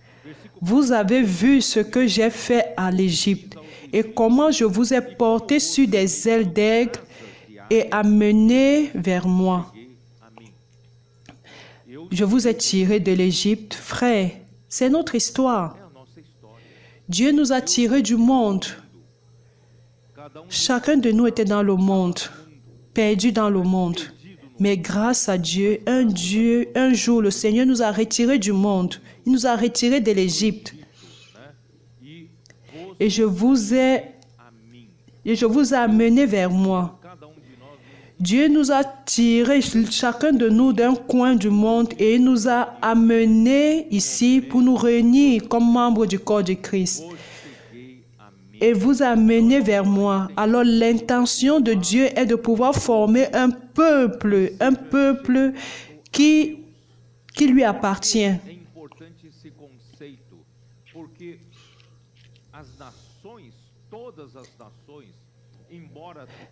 Vous avez vu ce que j'ai fait à l'Égypte et comment je vous ai porté sur des ailes d'aigle et amené vers moi. Je vous ai tiré de l'Égypte, frère. C'est notre histoire. Dieu nous a tirés du monde. Chacun de nous était dans le monde, perdu dans le monde. Mais grâce à Dieu, un jour, le Seigneur nous a retirés du monde. Il nous a retirés de l'Égypte. Et je vous ai amenés vers moi. Dieu nous a tirés, chacun de nous, d'un coin du monde et il nous a amenés ici pour nous réunir comme membres du corps de Christ. Et vous amenez vers moi. Alors l'intention de Dieu est de pouvoir former un peuple qui lui appartient.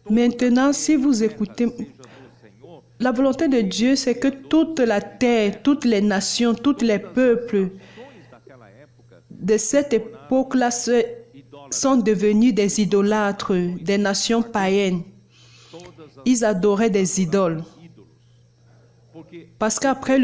Maintenant, si vous écoutez, la volonté de Dieu, c'est que toute la terre, toutes les nations, tous les peuples de cette époque-là sont devenus des idolâtres, des nations païennes. Ils adoraient des idoles. Parce qu'après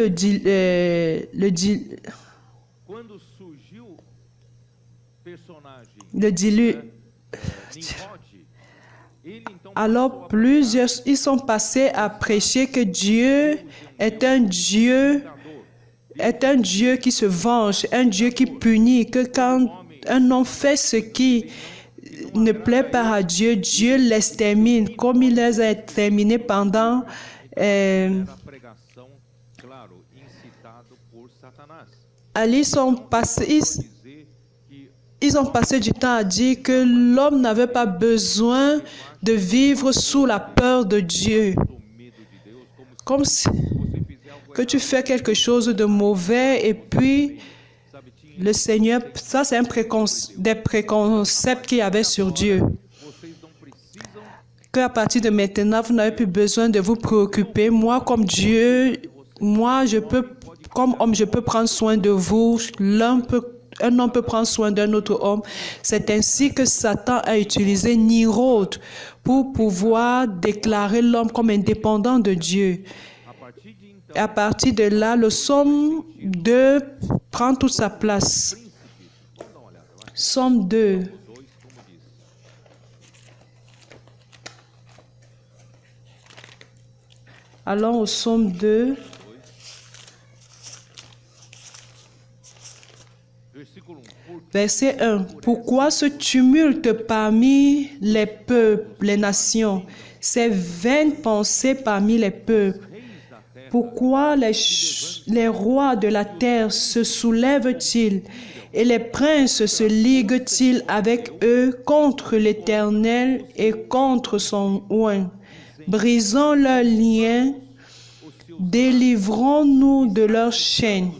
alors plusieurs, ils sont passés à prêcher que Dieu est un Dieu qui se venge, un Dieu qui punit, que quand un homme fait ce qui ne plaît pas à Dieu, Dieu l'extermine, comme il les a exterminés pendant... Ils ont passé du temps à dire que l'homme n'avait pas besoin de vivre sous la peur de Dieu. Comme si que tu fais quelque chose de mauvais et puis le Seigneur, ça c'est des préconcepts qu'il y avait sur Dieu. Qu'à partir de maintenant, vous n'avez plus besoin de vous préoccuper. Moi, comme Dieu, comme homme, je peux prendre soin de vous. Un homme peut prendre soin d'un autre homme. C'est ainsi que Satan a utilisé Nimrod pour pouvoir déclarer l'homme comme indépendant de Dieu. Et à partir de là, le psaume 2 prend toute sa place. Psaume 2. Allons au psaume 2. Verset 1. Pourquoi ce tumulte parmi les peuples, les nations, ces vaines pensées parmi les peuples? Pourquoi les rois de la terre se soulèvent-ils et les princes se liguent-ils avec eux contre l'Éternel et contre son oint? Brisons leurs liens, délivrons-nous de leurs chaînes.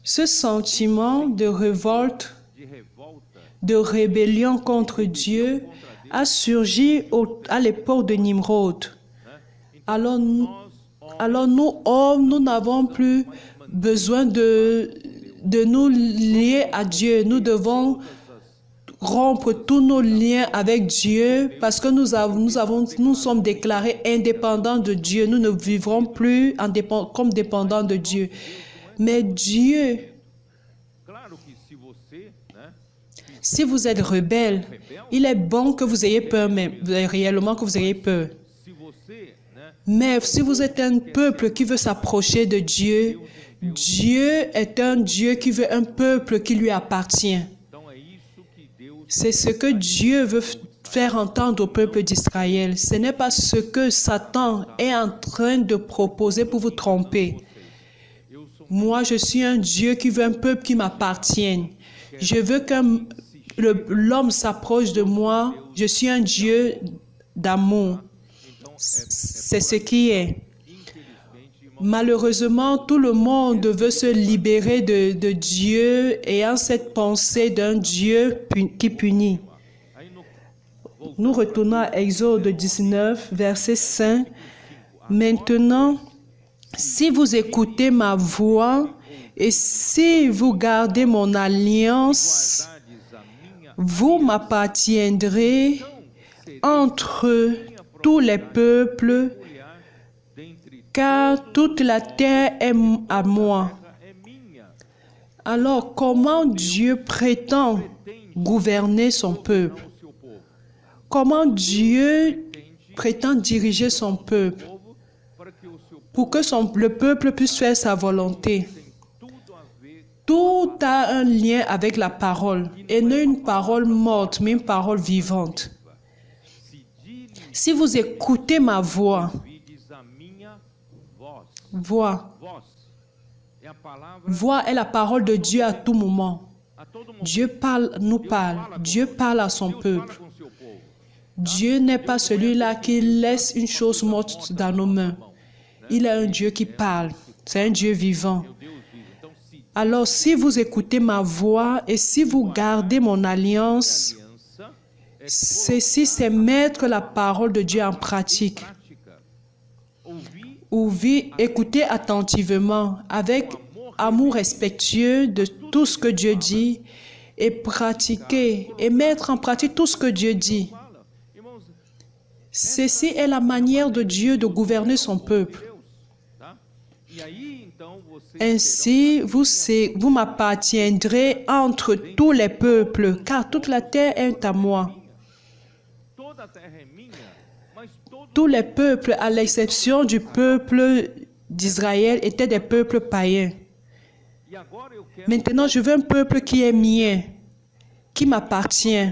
Ce sentiment de révolte, de rébellion contre Dieu a surgi à l'époque de Nimrod. Alors nous, hommes, nous n'avons plus besoin de nous lier à Dieu. Nous devons rompre tous nos liens avec Dieu parce que nous sommes déclarés indépendants de Dieu. Nous ne vivrons plus comme dépendants de Dieu. Mais Dieu, si vous êtes rebelle, il est bon que vous ayez peur, mais réellement que vous ayez peur. Mais si vous êtes un peuple qui veut s'approcher de Dieu, Dieu est un Dieu qui veut un peuple qui lui appartient. C'est ce que Dieu veut faire entendre au peuple d'Israël. Ce n'est pas ce que Satan est en train de proposer pour vous tromper. Moi, je suis un Dieu qui veut un peuple qui m'appartienne. Je veux que l'homme s'approche de moi. Je suis un Dieu d'amour. C'est ce qui est. Malheureusement, tout le monde veut se libérer de Dieu ayant cette pensée d'un Dieu qui punit. Nous retournons à Exode 19, verset 5. Maintenant, si vous écoutez ma voix et si vous gardez mon alliance, vous m'appartiendrez entre tous les peuples, car toute la terre est à moi. Alors, comment Dieu prétend gouverner son peuple? Comment Dieu prétend diriger son peuple pour que le peuple puisse faire sa volonté? Tout a un lien avec la parole, et non une parole morte, mais une parole vivante. Si vous écoutez ma voix, voix est la parole de Dieu à tout moment. Dieu nous parle. Dieu parle à son peuple. Dieu n'est pas celui-là qui laisse une chose morte dans nos mains. Il est un Dieu qui parle. C'est un Dieu vivant. Alors, si vous écoutez ma voix et si vous gardez mon alliance, ceci, c'est mettre la parole de Dieu en pratique. Écoutez attentivement, avec amour respectueux de tout ce que Dieu dit, et pratiquer, et mettre en pratique tout ce que Dieu dit. Ceci est la manière de Dieu de gouverner son peuple. Ainsi, vous m'appartiendrez entre tous les peuples, car toute la terre est à moi. Tous les peuples, à l'exception du peuple d'Israël, étaient des peuples païens. Maintenant, je veux un peuple qui est mien, qui m'appartient.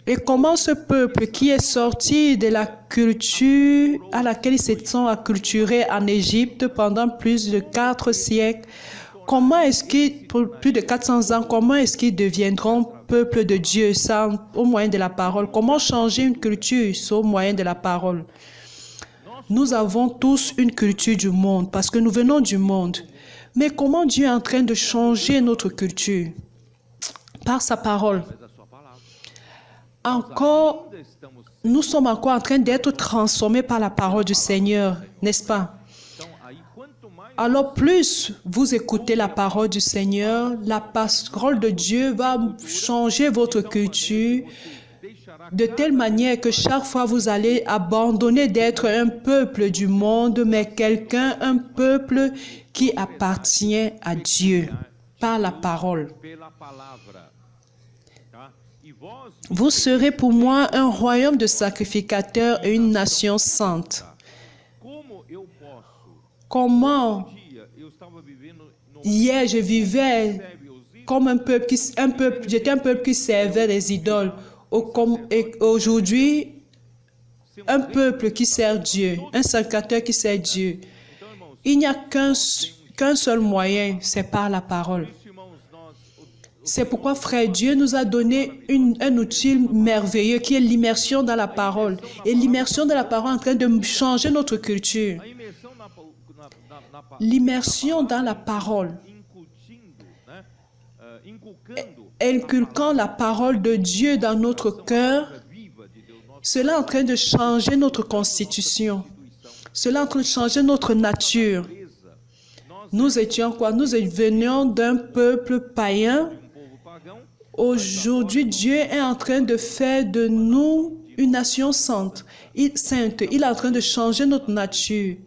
Et comment ce peuple qui est sorti de la culture à laquelle ils se sont acculturés en Égypte pendant plus de 4 siècles, comment est-ce qu'ils, pour plus de 400 ans, comment est-ce qu'ils deviendront peuple de Dieu au moyen de la parole? Comment changer une culture au moyen de la parole? Nous avons tous une culture du monde parce que nous venons du monde. Mais comment Dieu est en train de changer notre culture? Par sa parole. Nous sommes encore en train d'être transformés par la parole du Seigneur, n'est-ce pas? Alors, plus vous écoutez la parole du Seigneur, la parole de Dieu va changer votre culture de telle manière que chaque fois vous allez abandonner d'être un peuple du monde, mais un peuple qui appartient à Dieu par la parole. Vous serez pour moi un royaume de sacrificateurs et une nation sainte. Comment hier je vivais comme j'étais un peuple qui servait les idoles. Et aujourd'hui, un peuple qui sert Dieu, un sacrificateur qui sert Dieu. Il n'y a qu'un seul moyen, c'est par la parole. C'est pourquoi, frère, Dieu nous a donné un outil merveilleux qui est l'immersion dans la parole. Et l'immersion dans la parole est en train de changer notre culture. L'immersion dans la parole, inculquant la parole de Dieu dans notre cœur, cela est en train de changer notre constitution. Cela est en train de changer notre nature. Nous étions quoi? Nous venions d'un peuple païen Aujourd'hui, Dieu est en train de faire de nous une nation sainte. Il est en train de changer notre nature.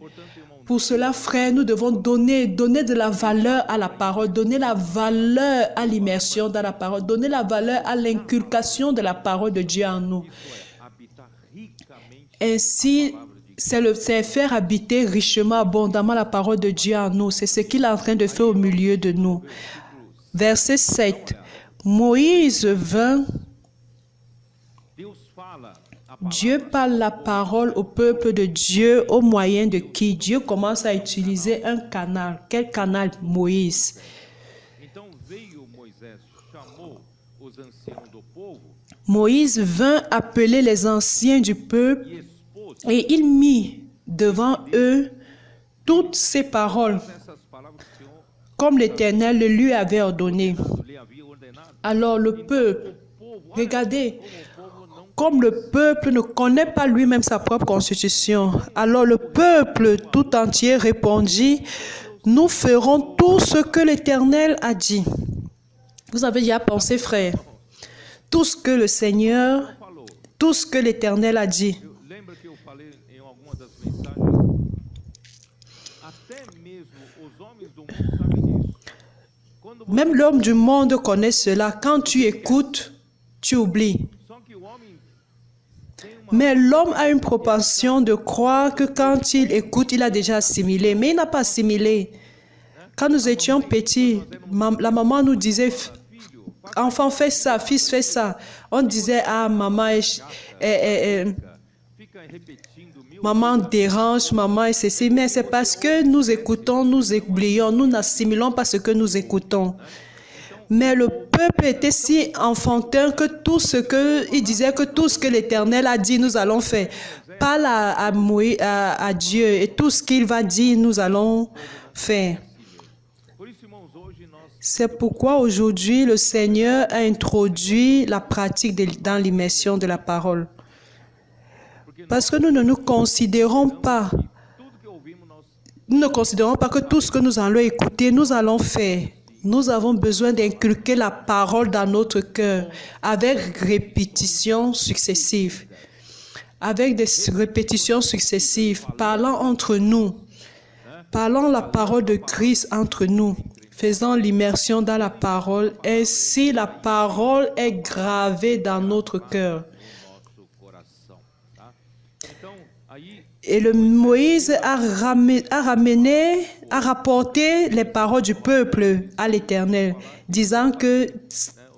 Pour cela, frères, nous devons donner de la valeur à la parole, donner la valeur à l'immersion dans la parole, donner la valeur à l'inculcation de la parole de Dieu en nous. Ainsi, c'est faire habiter richement, abondamment la parole de Dieu en nous. C'est ce qu'il est en train de faire au milieu de nous. Verset 7. Moïse vint. Dieu parle la parole au peuple de Dieu au moyen de qui Dieu commence à utiliser un canal. Quel canal? Moïse. Moïse vint appeler les anciens du peuple et il mit devant eux toutes ces paroles, comme l'Éternel le lui avait ordonné. Alors le peuple, regardez, comme le peuple ne connaît pas lui-même sa propre constitution, alors le peuple tout entier répondit, nous ferons tout ce que l'Éternel a dit. Vous avez déjà pensé, frère, tout ce que le Seigneur, tout ce que l'Éternel a dit. Même l'homme du monde connaît cela. Quand tu écoutes, tu oublies. Mais l'homme a une propension de croire que quand il écoute, il a déjà assimilé. Mais il n'a pas assimilé. Quand nous étions petits, la maman nous disait, enfant, fais ça, fils, fais ça. On disait, ah, maman dérange, maman est ceci. Mais c'est parce que nous écoutons, nous oublions, nous n'assimilons pas ce que nous écoutons. Mais le peuple était si enfantin que il disait que tout ce que l'Éternel a dit, nous allons faire. Parle à Dieu et tout ce qu'il va dire, nous allons faire. C'est pourquoi aujourd'hui, le Seigneur a introduit la pratique dans l'immersion de la parole. Parce que nous ne considérons pas que tout ce que nous allons écouter, nous allons faire. Nous avons besoin d'inculquer la parole dans notre cœur avec répétitions successives. Avec des répétitions successives, parlant entre nous, parlant la parole de Christ entre nous, faisant l'immersion dans la parole, ainsi la parole est gravée dans notre cœur. Et Moïse a rapporté les paroles du peuple à l'Éternel, disant que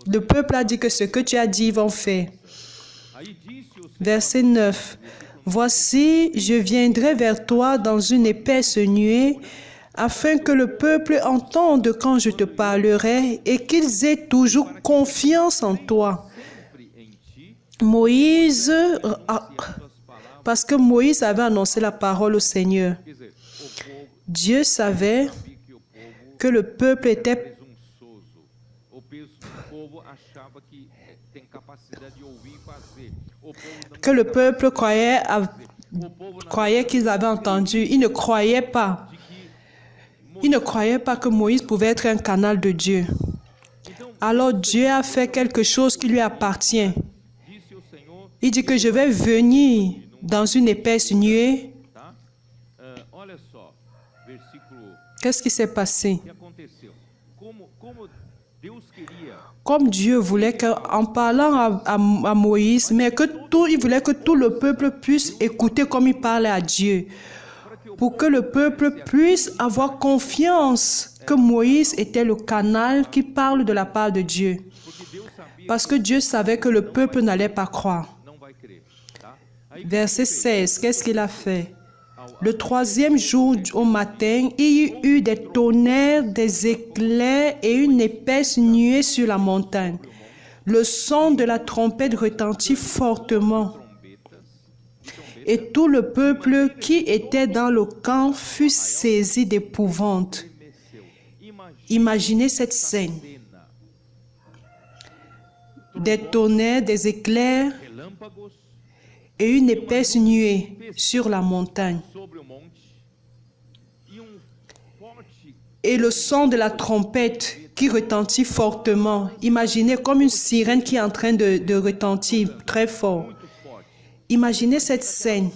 le peuple a dit que ce que tu as dit, ils vont faire. Verset 9. Voici, je viendrai vers toi dans une épaisse nuée, afin que le peuple entende quand je te parlerai et qu'ils aient toujours confiance en toi. Moïse... Parce que Moïse avait annoncé la parole au Seigneur. Dieu savait que le peuple était... Que le peuple croyait qu'ils avaient entendu. Il ne croyait pas. Il ne croyait pas que Moïse pouvait être un canal de Dieu. Alors Dieu a fait quelque chose qui lui appartient. Il dit que je vais venir dans une épaisse nuée. Qu'est-ce qui s'est passé? Comme Dieu voulait qu'en parlant à Moïse, mais il voulait que tout le peuple puisse écouter comme il parlait à Dieu. Pour que le peuple puisse avoir confiance que Moïse était le canal qui parle de la part de Dieu. Parce que Dieu savait que le peuple n'allait pas croire. Verset 16, qu'est-ce qu'il a fait? Le troisième jour au matin, il y eut des tonnerres, des éclairs et une épaisse nuée sur la montagne. Le son de la trompette retentit fortement. Et tout le peuple qui était dans le camp fut saisi d'épouvante. Imaginez cette scène. Des tonnerres, des éclairs et une épaisse nuée sur la montagne. et le son de la trompette qui retentit fortement. Imaginez comme une sirène qui est en train de retentir très fort. Imaginez cette scène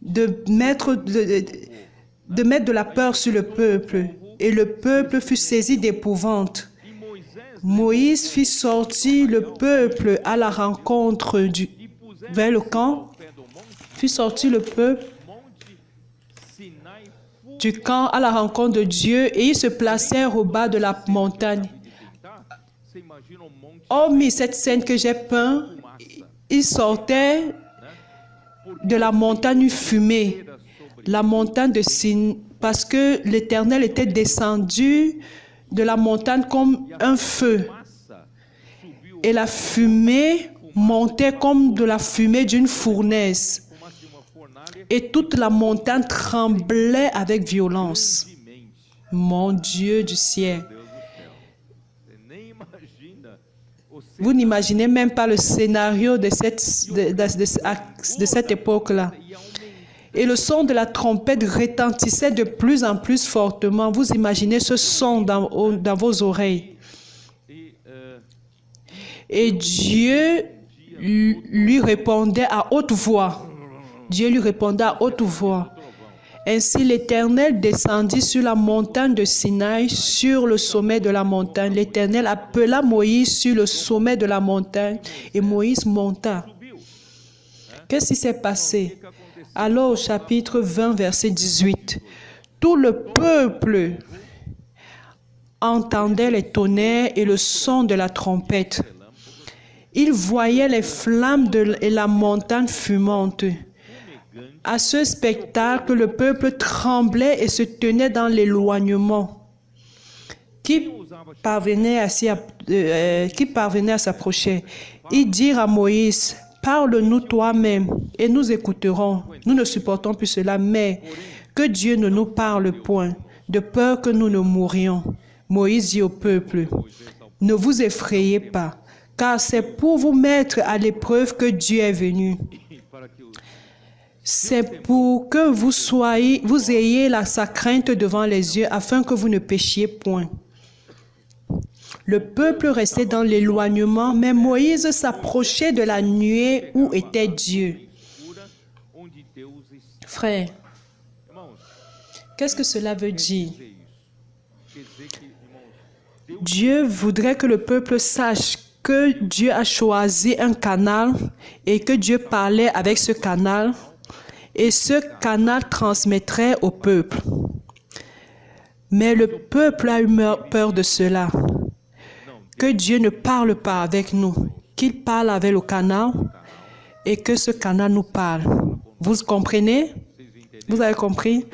de mettre de la peur sur le peuple. Et le peuple fut saisi d'épouvante. Moïse fit sortir le peuple à la rencontre vers le camp. Fit sortir le peuple du camp à la rencontre de Dieu et ils se placèrent au bas de la montagne. Hormis cette scène que j'ai peinte, ils sortaient de la montagne fumée, la montagne de Sinaï, parce que l'Éternel était descendu de la montagne comme un feu. Et la fumée montait comme de la fumée d'une fournaise. Et toute la montagne tremblait avec violence. Mon Dieu du ciel. Vous n'imaginez même pas le scénario de cette époque-là. Et le son de la trompette retentissait de plus en plus fortement. Vous imaginez ce son dans vos oreilles. Et Dieu lui répondait à haute voix. Dieu lui répondait à haute voix. Ainsi l'Éternel descendit sur la montagne de Sinaï, sur le sommet de la montagne. L'Éternel appela Moïse sur le sommet de la montagne et Moïse monta. Qu'est-ce qui s'est passé? Alors au chapitre 20, verset 18, tout le peuple entendait les tonnerres et le son de la trompette. Ils voyaient les flammes et la montagne fumante. À ce spectacle, le peuple tremblait et se tenait dans l'éloignement. Qui parvenait à s'approcher. Ils dirent à Moïse, « Parle-nous toi-même et nous écouterons. Nous ne supportons plus cela, mais que Dieu ne nous parle point, de peur que nous ne mourions. » Moïse dit au peuple, « Ne vous effrayez pas, car c'est pour vous mettre à l'épreuve que Dieu est venu. C'est pour que vous ayez sa crainte devant les yeux, afin que vous ne péchiez point. » Le peuple restait dans l'éloignement, mais Moïse s'approchait de la nuée où était Dieu. Frère, qu'est-ce que cela veut dire? Dieu voudrait que le peuple sache que Dieu a choisi un canal et que Dieu parlait avec ce canal et ce canal transmettrait au peuple. Mais le peuple a eu peur de cela. Que Dieu ne parle pas avec nous, qu'il parle avec le canal et que ce canal nous parle. Vous comprenez? Vous avez compris?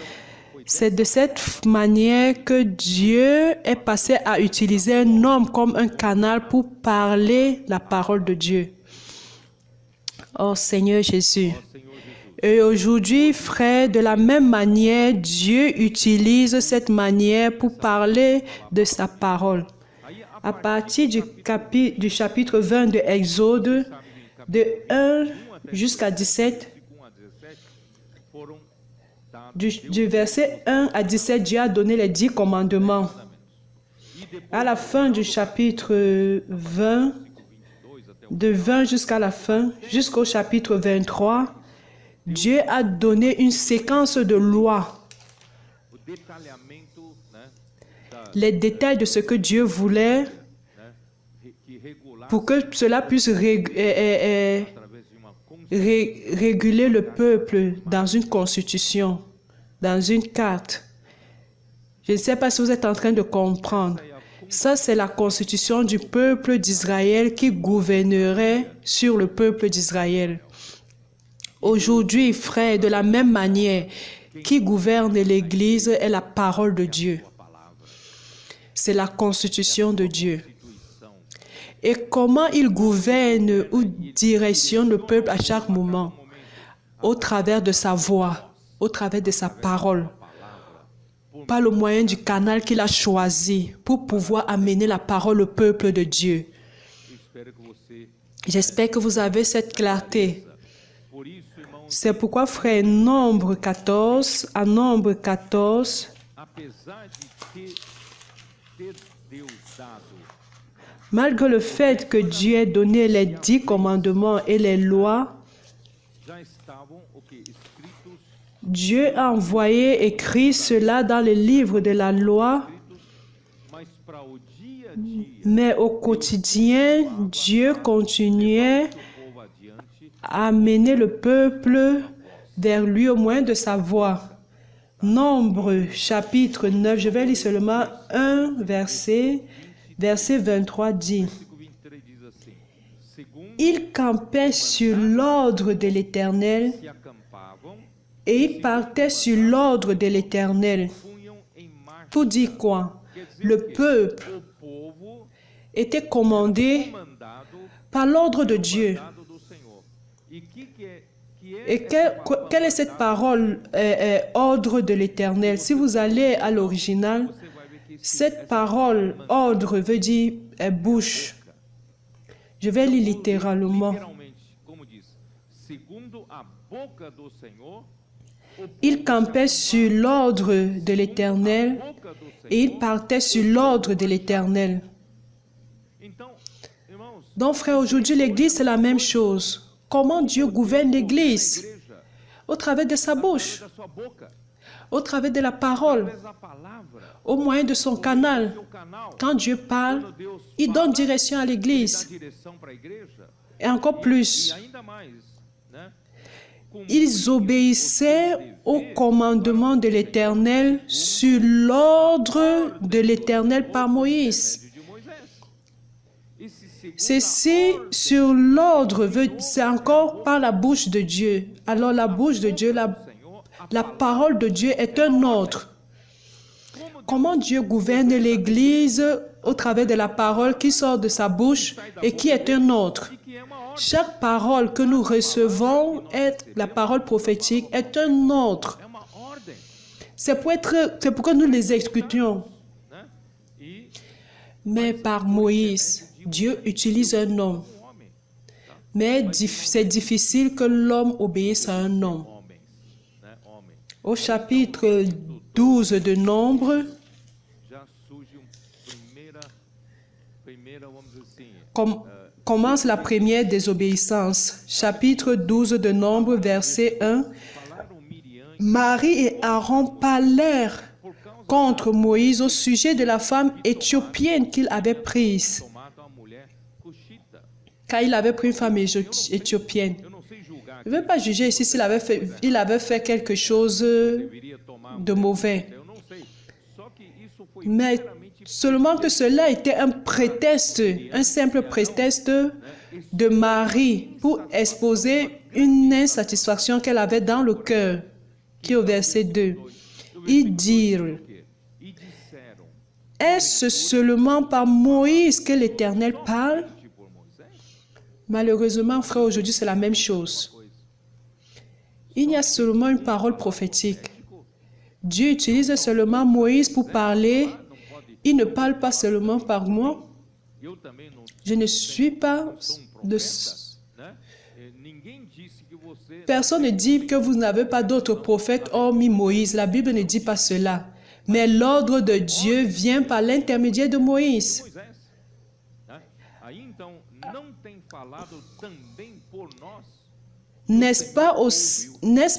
C'est de cette manière que Dieu est passé à utiliser un homme comme un canal pour parler la parole de Dieu. Oh Seigneur Jésus. Et aujourd'hui, frère, de la même manière, Dieu utilise cette manière pour parler de sa parole. À partir du chapitre 20 de Exode, de 1 jusqu'à 17, du verset 1 à 17, Dieu a donné les 10 commandements. À la fin du chapitre 20, de 20 jusqu'à la fin, jusqu'au chapitre 23, Dieu a donné une séquence de lois. Les détails de ce que Dieu voulait pour que cela puisse réguler le peuple dans une constitution, dans une carte. Je ne sais pas si vous êtes en train de comprendre. Ça, c'est la constitution du peuple d'Israël qui gouvernerait sur le peuple d'Israël. Aujourd'hui, frères, de la même manière, qui gouverne l'Église est la parole de Dieu. C'est la constitution de Dieu. Et comment il gouverne ou directionne le peuple à chaque moment? Au travers de sa voix, au travers de sa parole, par le moyen du canal qu'il a choisi pour pouvoir amener la parole au peuple de Dieu. J'espère que vous avez cette clarté. C'est pourquoi, frère, à Nombre 14, Malgré le fait que Dieu ait donné les 10 commandements et les lois, Dieu a envoyé écrit cela dans le livre de la loi, mais au quotidien, Dieu continuait à mener le peuple vers lui au moyen de sa voix. Nombre, chapitre 9, je vais lire seulement un verset. Verset 23 dit, « Ils campaient sur l'ordre de l'Éternel et ils partaient sur l'ordre de l'Éternel. » Pour dire quoi? Le peuple était commandé par l'ordre de Dieu. Et quelle est cette parole, ordre de l'Éternel? Si vous allez à l'original, cette parole, ordre, veut dire bouche. Je vais lire littéralement. Ils campaient sur l'ordre de l'Éternel et ils partaient sur l'ordre de l'Éternel. Donc, frère, aujourd'hui, l'Église, c'est la même chose. Comment Dieu gouverne l'Église? Au travers de sa bouche, au travers de la parole, au moyen de son canal. Quand Dieu parle, il donne direction à l'Église. Et encore plus, ils obéissaient au commandement de l'Éternel sur l'ordre de l'Éternel par Moïse. Ceci sur l'ordre, c'est encore par la bouche de Dieu. Alors la bouche de Dieu, la parole de Dieu est un ordre. Comment Dieu gouverne l'Église au travers de la parole qui sort de sa bouche et qui est un ordre. Chaque parole que nous recevons, la parole prophétique, est un ordre. C'est pour que nous les exécutions. Mais par Moïse, Dieu utilise un homme. Mais c'est difficile que l'homme obéisse à un homme. Au chapitre 12 de Nombre, commence la première désobéissance. Chapitre 12 de Nombre, verset 1. Marie et Aaron parlèrent contre Moïse au sujet de la femme éthiopienne qu'il avait prise. Car il avait pris une femme éthiopienne. Je ne veux pas juger ici s'il avait fait quelque chose de mauvais. Mais seulement que cela était un prétexte, un simple prétexte de Marie pour exposer une insatisfaction qu'elle avait dans le cœur, qui est au verset 2. Ils dirent, « Est-ce seulement par Moïse que l'Éternel parle? » Malheureusement, frère, aujourd'hui, c'est la même chose. Il y a seulement une parole prophétique. Dieu utilise seulement Moïse pour parler. Il ne parle pas seulement par moi. Je ne suis pas de... Personne ne dit que vous n'avez pas d'autres prophètes hormis Moïse. La Bible ne dit pas cela. Mais l'ordre de Dieu vient par l'intermédiaire de Moïse. N'est-ce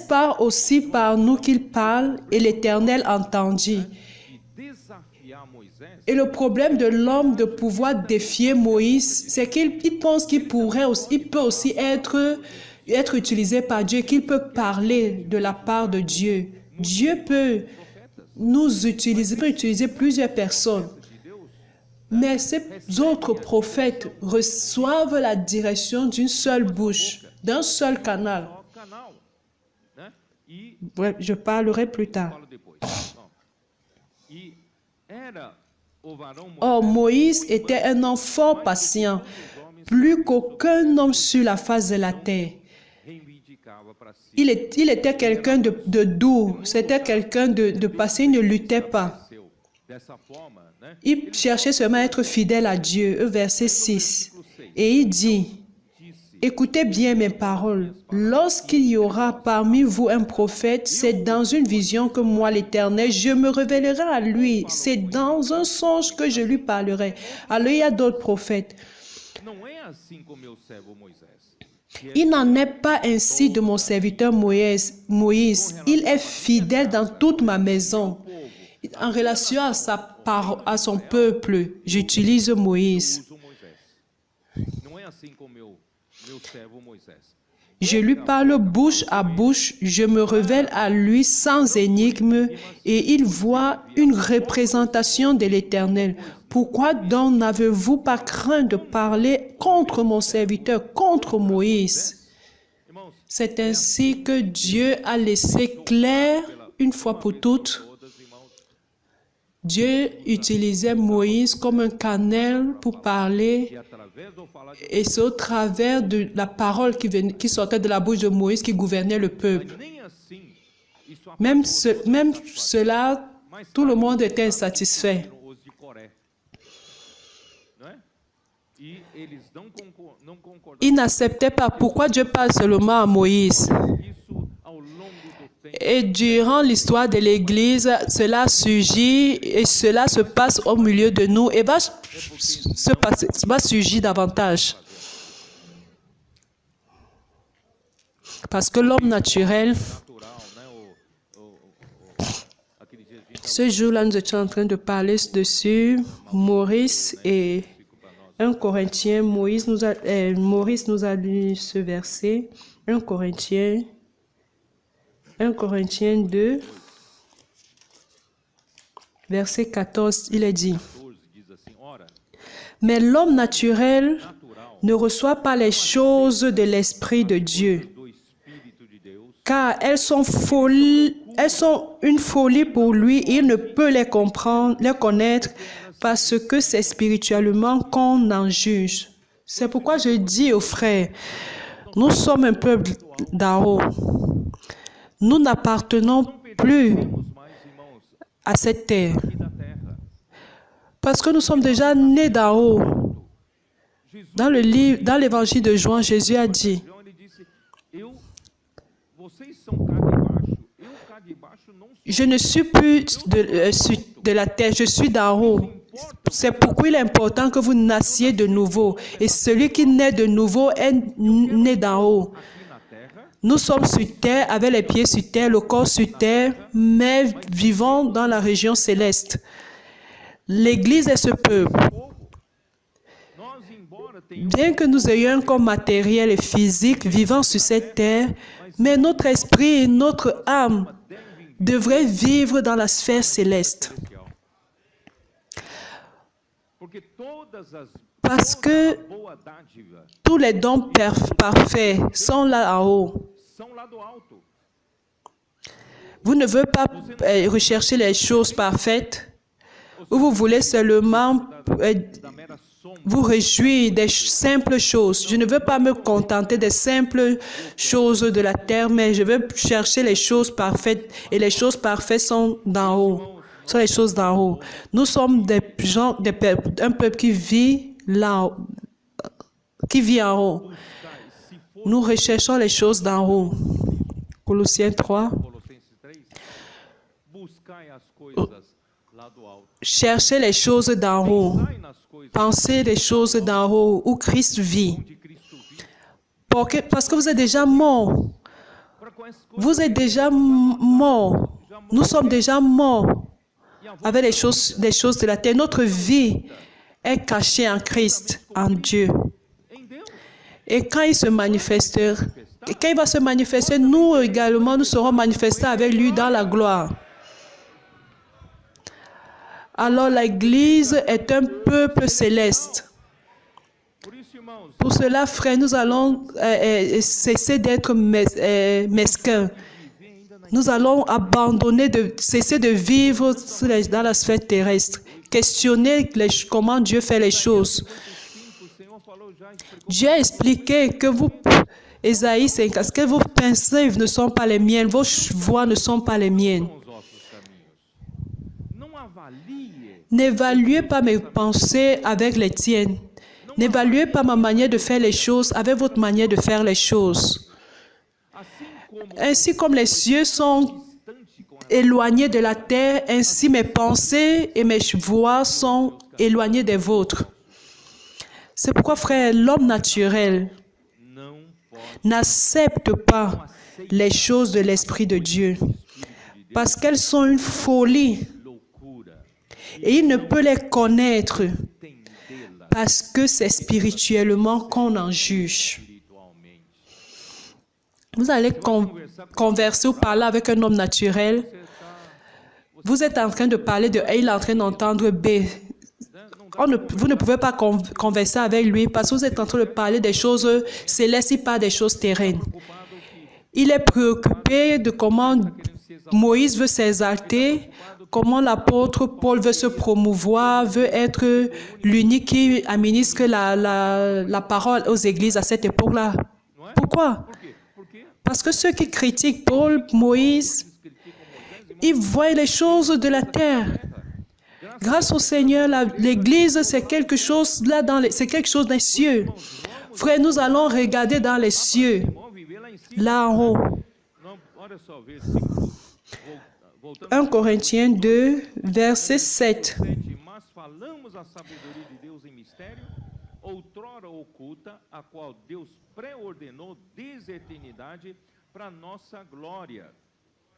pas aussi par nous qu'il parle et l'Éternel entendit? Et le problème de l'homme de pouvoir défier Moïse, c'est qu'il pense qu'il peut aussi être utilisé par Dieu, qu'il peut parler de la part de Dieu. Dieu peut utiliser plusieurs personnes. Mais ces autres prophètes reçoivent la direction d'une seule bouche, d'un seul canal. Bref, je parlerai plus tard. Or, Moïse était un homme fort patient, plus qu'aucun homme sur la face de la terre. Il était quelqu'un de doux, c'était quelqu'un de patient, il ne luttait pas. Il cherchait seulement à être fidèle à Dieu. Verset 6. Et il dit, écoutez bien mes paroles. Lorsqu'il y aura parmi vous un prophète, c'est dans une vision que moi, l'Éternel, je me révélerai à lui. C'est dans un songe que je lui parlerai. Alors il y a d'autres prophètes. Il n'en est pas ainsi de mon serviteur Moïse. Il est fidèle dans toute ma maison. En relation à son peuple, j'utilise Moïse. Je lui parle bouche à bouche, je me révèle à lui sans énigme et il voit une représentation de l'Éternel. Pourquoi donc n'avez-vous pas craint de parler contre mon serviteur, contre Moïse? C'est ainsi que Dieu a laissé clair, une fois pour toutes, Dieu utilisait Moïse comme un canal pour parler et c'est au travers de la parole qui sortait de la bouche de Moïse qui gouvernait le peuple. Même cela, tout le monde était insatisfait. Ils n'acceptaient pas pourquoi Dieu parle seulement à Moïse. Et durant l'histoire de l'Église, cela surgit et cela se passe au milieu de nous et va surgir davantage. Parce que l'homme naturel, ce jour-là, nous étions en train de parler dessus, Maurice et 1 Corinthiens, Maurice nous a lu ce verset, 1 Corinthiens 2, verset 14, il est dit, « Mais l'homme naturel ne reçoit pas les choses de l'Esprit de Dieu, car elles sont une folie pour lui, il ne peut les comprendre, les connaître, parce que c'est spirituellement qu'on en juge. » C'est pourquoi je dis aux frères, nous sommes un peuple d'en haut. Nous n'appartenons plus à cette terre. Parce que nous sommes déjà nés d'en haut. Dans l'évangile de Jean, Jésus a dit, je ne suis plus de la terre, je suis d'en haut. C'est pourquoi il est important que vous nassiez de nouveau. Et celui qui naît de nouveau est né d'en haut. Nous sommes sur terre, avec les pieds sur terre, le corps sur terre, mais vivons dans la région céleste. L'Église est ce peuple. Bien que nous ayons un corps matériel et physique vivant sur cette terre, mais notre esprit et notre âme devraient vivre dans la sphère céleste. Parce que tous les dons parfaits sont là en haut. Vous ne voulez pas rechercher les choses parfaites ou vous voulez seulement vous réjouir des simples choses. Je ne veux pas me contenter des simples choses de la terre, mais je veux chercher les choses parfaites et les choses parfaites sont d'en haut. Ce sont les choses d'en haut. Nous sommes un peuple qui vit là, qui vit en haut. Nous recherchons les choses d'en haut. Colossiens 3. Cherchez les choses d'en haut. Pensez les choses d'en haut où Christ vit. Parce que vous êtes déjà mort. Vous êtes déjà mort. Nous sommes déjà morts avec les choses de la terre. Notre vie est cachée en Christ, en Dieu. Et quand il va se manifester, nous également, nous serons manifestés avec lui dans la gloire. Alors l'Église est un peuple céleste. Pour cela, frères, nous allons cesser d'être mesquins. Nous allons cesser de vivre dans la sphère terrestre. Questionner comment Dieu fait les choses. Dieu a expliqué que Ésaïe 5, ce que vos pensées ne sont pas les miennes, vos voix ne sont pas les miennes. N'évaluez pas mes pensées avec les tiennes. N'évaluez pas ma manière de faire les choses avec votre manière de faire les choses. Ainsi comme les cieux sont éloignés de la terre, ainsi mes pensées et mes voix sont éloignées des vôtres. C'est pourquoi, frère, l'homme naturel n'accepte pas les choses de l'Esprit de Dieu parce qu'elles sont une folie et il ne peut les connaître parce que c'est spirituellement qu'on en juge. Vous allez converser ou parler avec un homme naturel. Vous êtes en train de parler de A, il est en train d'entendre B. Vous ne pouvez pas converser avec lui parce que vous êtes en train de parler des choses célestes et pas des choses terrestres. Il est préoccupé de comment Moïse veut s'exalter, comment l'apôtre Paul veut se promouvoir, veut être l'unique qui administre la parole aux églises à cette époque-là. Pourquoi? Parce que ceux qui critiquent Paul, Moïse, ils voient les choses de la terre. Grâce au Seigneur, l'Église, c'est quelque chose là c'est quelque chose des cieux. Frère, nous allons regarder dans les cieux, là en haut. 1 Corinthiens 2, verset 7. Outrora oculta, a qual Deus pré-ordenou desde a eternidade para nossa glória.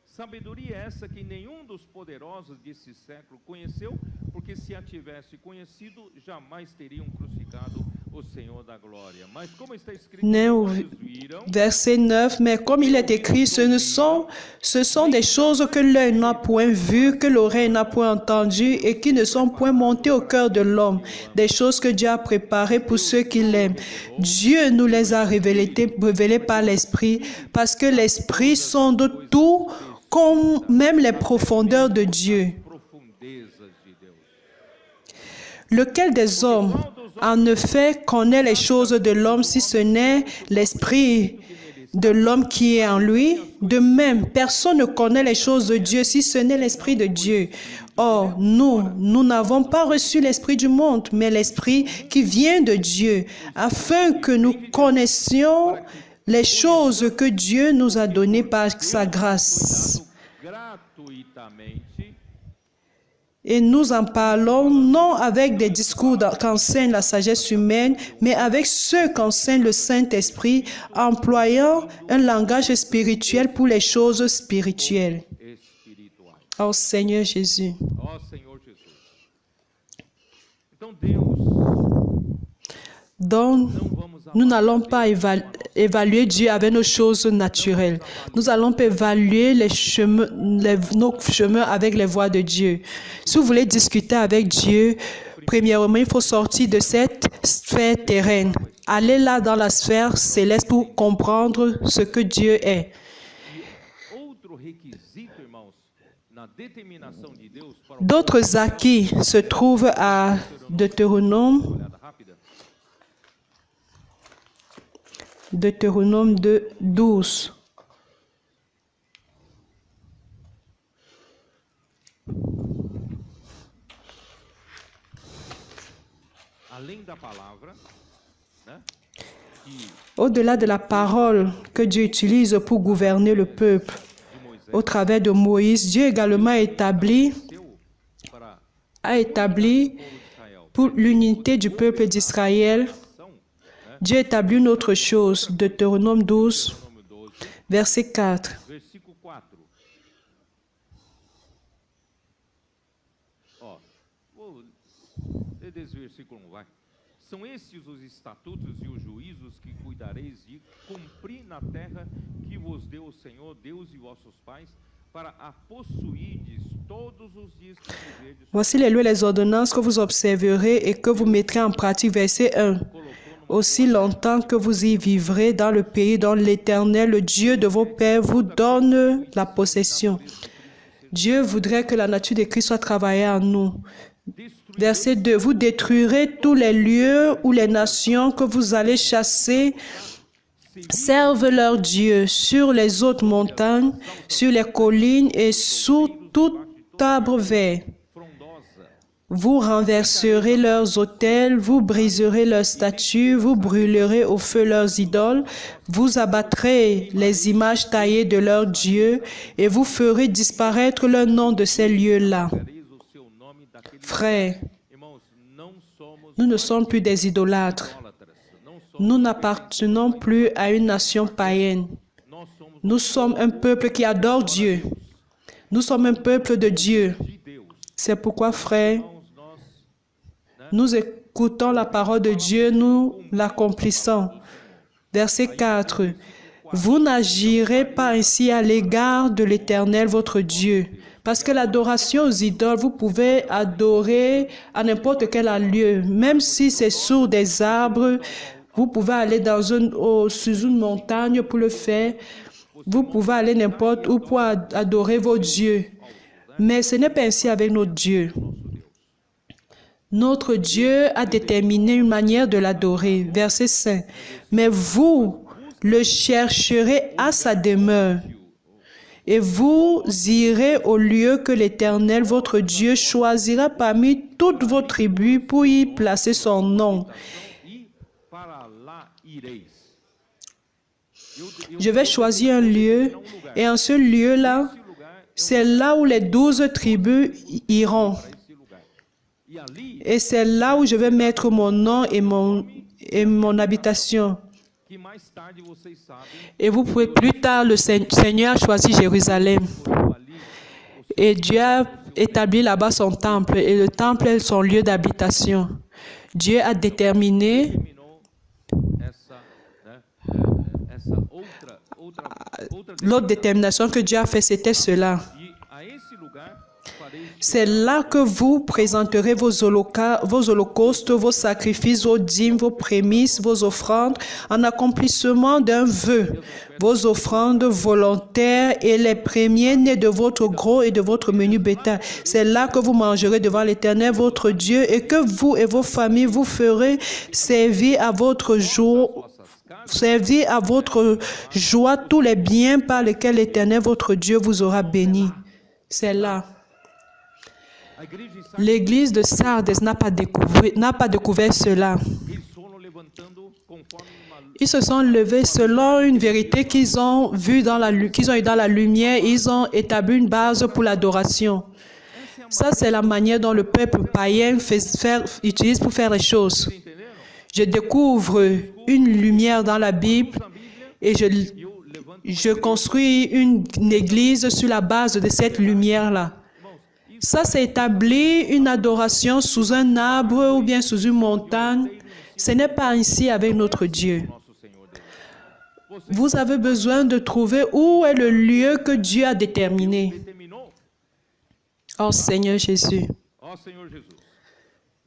Sabedoria essa que nenhum dos poderosos desse século conheceu, porque se a tivesse conhecido, jamais teriam crucificado o Senhor da glória. Mas como está escrito, verset 9, mais comme il est écrit, ce sont des choses que l'œil n'a point vues, que l'oreille n'a point entendues et qui ne sont point montées au cœur de l'homme, des choses que Dieu a préparées pour ceux qui l'aiment. Dieu nous les a révélées par l'Esprit, parce que l'Esprit sonde tout, comme même les profondeurs de Dieu. Lequel des hommes, en effet, connaît les choses de l'homme si ce n'est l'esprit de l'homme qui est en lui? De même, personne ne connaît les choses de Dieu si ce n'est l'Esprit de Dieu. Or, nous n'avons pas reçu l'Esprit du monde, mais l'Esprit qui vient de Dieu, afin que nous connaissions les choses que Dieu nous a données par sa grâce. Et nous en parlons non avec des discours qu'enseigne la sagesse humaine, mais avec ceux qu'enseigne le Saint-Esprit, employant un langage spirituel pour les choses spirituelles. Oh Seigneur Jésus. Donc, nous n'allons pas évaluer Dieu avec nos choses naturelles. Nous allons pas évaluer nos chemins avec les voies de Dieu. Si vous voulez discuter avec Dieu, premièrement, il faut sortir de cette sphère terrestre. Aller là dans la sphère céleste pour comprendre ce que Dieu est. D'autres acquis se trouvent à Deutéronome 12. Au-delà de la parole que Dieu utilise pour gouverner le peuple, au travers de Moïse, Dieu également a établi pour l'unité du peuple d'Israël. Dieu établit une autre chose, Deutéronome 12, verset 4. São estes os estatutos e os juízos que cuidareis de cumprir na terra que vos deu o Senhor, Deus de vossos pais, para a possuirdes todos os dias que viverdes. Voici les lois et les ordonnances que vous observerez et que vous mettrez en pratique. Verset 1. Aussi longtemps que vous y vivrez dans le pays dont l'Éternel, le Dieu de vos pères, vous donne la possession. Dieu voudrait que la nature de Christ soit travaillée en nous. Verset 2. Vous détruirez tous les lieux où les nations que vous allez chasser servent leur Dieu sur les hautes montagnes, sur les collines et sous tout arbre vert. Vous renverserez leurs autels, vous briserez leurs statues, vous brûlerez au feu leurs idoles, vous abattrez les images taillées de leurs dieux et vous ferez disparaître leur nom de ces lieux-là. Frères, nous ne sommes plus des idolâtres. Nous n'appartenons plus à une nation païenne. Nous sommes un peuple qui adore Dieu. Nous sommes un peuple de Dieu. C'est pourquoi, frères, nous écoutons la parole de Dieu, nous l'accomplissons. Verset 4. Vous n'agirez pas ainsi à l'égard de l'Éternel, votre Dieu. Parce que l'adoration aux idoles, vous pouvez adorer à n'importe quel lieu. Même si c'est sous des arbres, vous pouvez aller sous une montagne pour le faire. Vous pouvez aller n'importe où pour adorer vos dieux. Mais ce n'est pas ainsi avec notre Dieu. Notre Dieu a déterminé une manière de l'adorer. Verset 5. Mais vous le chercherez à sa demeure. Et vous irez au lieu que l'Éternel, votre Dieu, choisira parmi toutes vos tribus pour y placer son nom. Je vais choisir un lieu, et en ce lieu-là, c'est là où les 12 tribus iront. Et c'est là où je vais mettre mon nom et mon habitation. Et vous pouvez, plus tard, le Seigneur a choisi Jérusalem. Et Dieu a établi là-bas son temple, et le temple est son lieu d'habitation. Dieu a déterminé l'autre détermination que Dieu a fait, c'était cela. C'est là que vous présenterez vos holocaustes, vos sacrifices, vos dîmes, vos prémices, vos offrandes, en accomplissement d'un vœu, vos offrandes volontaires et les premiers-nés de votre gros et de votre menu bétail. C'est là que vous mangerez devant l'Éternel, votre Dieu, et que vous et vos familles vous ferez servir à votre jour. Servir à votre joie tous les biens par lesquels l'Éternel, votre Dieu, vous aura béni. C'est là. L'église de Sardes n'a pas découvert cela. Ils se sont levés selon une vérité qu'ils ont vue qu'ils ont eu dans la lumière. Ils ont établi une base pour l'adoration. Ça, c'est la manière dont le peuple païen utilise pour faire les choses. Je découvre une lumière dans la Bible et je construis une église sur la base de cette lumière-là. Ça, c'est établir une adoration sous un arbre ou bien sous une montagne. Ce n'est pas ainsi avec notre Dieu. Vous avez besoin de trouver où est le lieu que Dieu a déterminé. Oh Seigneur Jésus.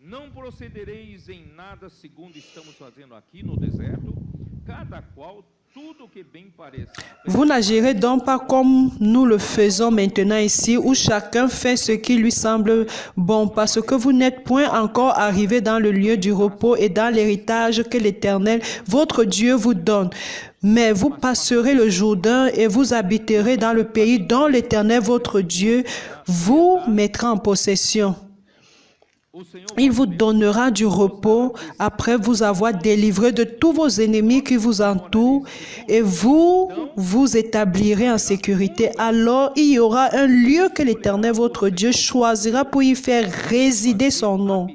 Não procedereis em nada segundo estamos fazendo aqui no deserto, cada qual tudo que bem pareça. Vous n'agirez donc pas comme nous le faisons maintenant ici, où chacun fait ce qui lui semble bon, parce que vous n'êtes point encore arrivés dans le lieu du repos et dans l'héritage que l'Éternel, votre Dieu, vous donne. Mais vous passerez le Jourdain et vous habiterez dans le pays dont l'Éternel, votre Dieu, vous mettra en possession. Il vous donnera du repos après vous avoir délivré de tous vos ennemis qui vous entourent et vous vous établirez en sécurité. Alors il y aura un lieu que l'Éternel, votre Dieu, choisira pour y faire résider son nom.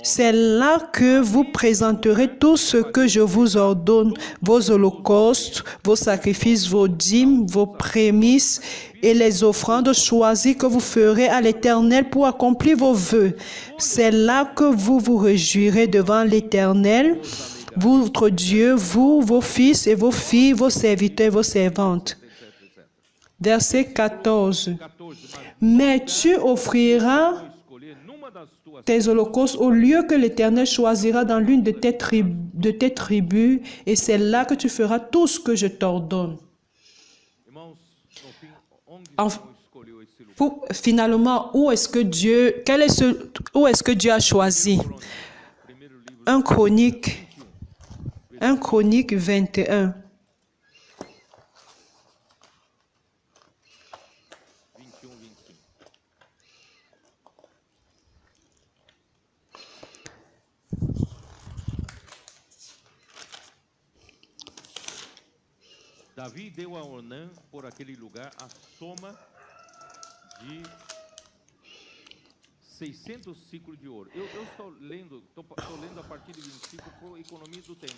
C'est là que vous présenterez tout ce que je vous ordonne, vos holocaustes, vos sacrifices, vos dîmes, vos prémices et les offrandes choisies que vous ferez à l'Éternel pour accomplir vos vœux. C'est là que vous vous réjouirez devant l'Éternel, votre Dieu, vous, vos fils et vos filles, vos serviteurs et vos servantes. Verset 14. Mais tu offriras tes holocaustes au lieu que l'Éternel choisira dans l'une de tes tribus, et c'est là que tu feras tout ce que je t'ordonne. Finalement, où est-ce que Dieu a choisi? 1 Chronique 21. Davi deu a Ornã por aquele lugar a soma de 600 ciclos de ouro. Eu estou lendo a partir de 25 por economia do tempo.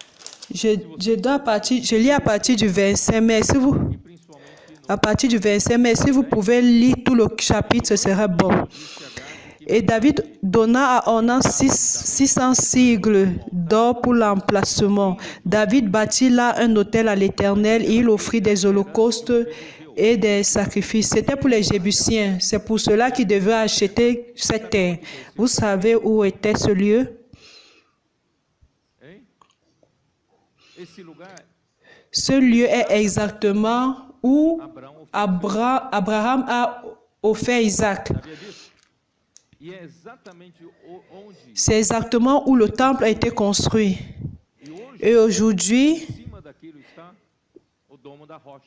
Je lis à partir du verset, mais si vous, E principalmente à partir du verset, mais si vous pouvez lire tout le chapitre, ce serait bon. Et David donna à Ornan 600 sigles d'or pour l'emplacement. David bâtit là un autel à l'Éternel et il offrit des holocaustes et des sacrifices. C'était pour les Jébusiens. C'est pour cela qu'ils devaient acheter cette terre. Vous savez où était ce lieu? hein? Esse lugar, Ce lieu est exactement où Abraão Abraham a offert Isaac. sabia disso? E é exatamente onde, C'est exactement où le temple a été construit. e hoje, Et aujourd'hui, em cima daquilo está o domo da rocha.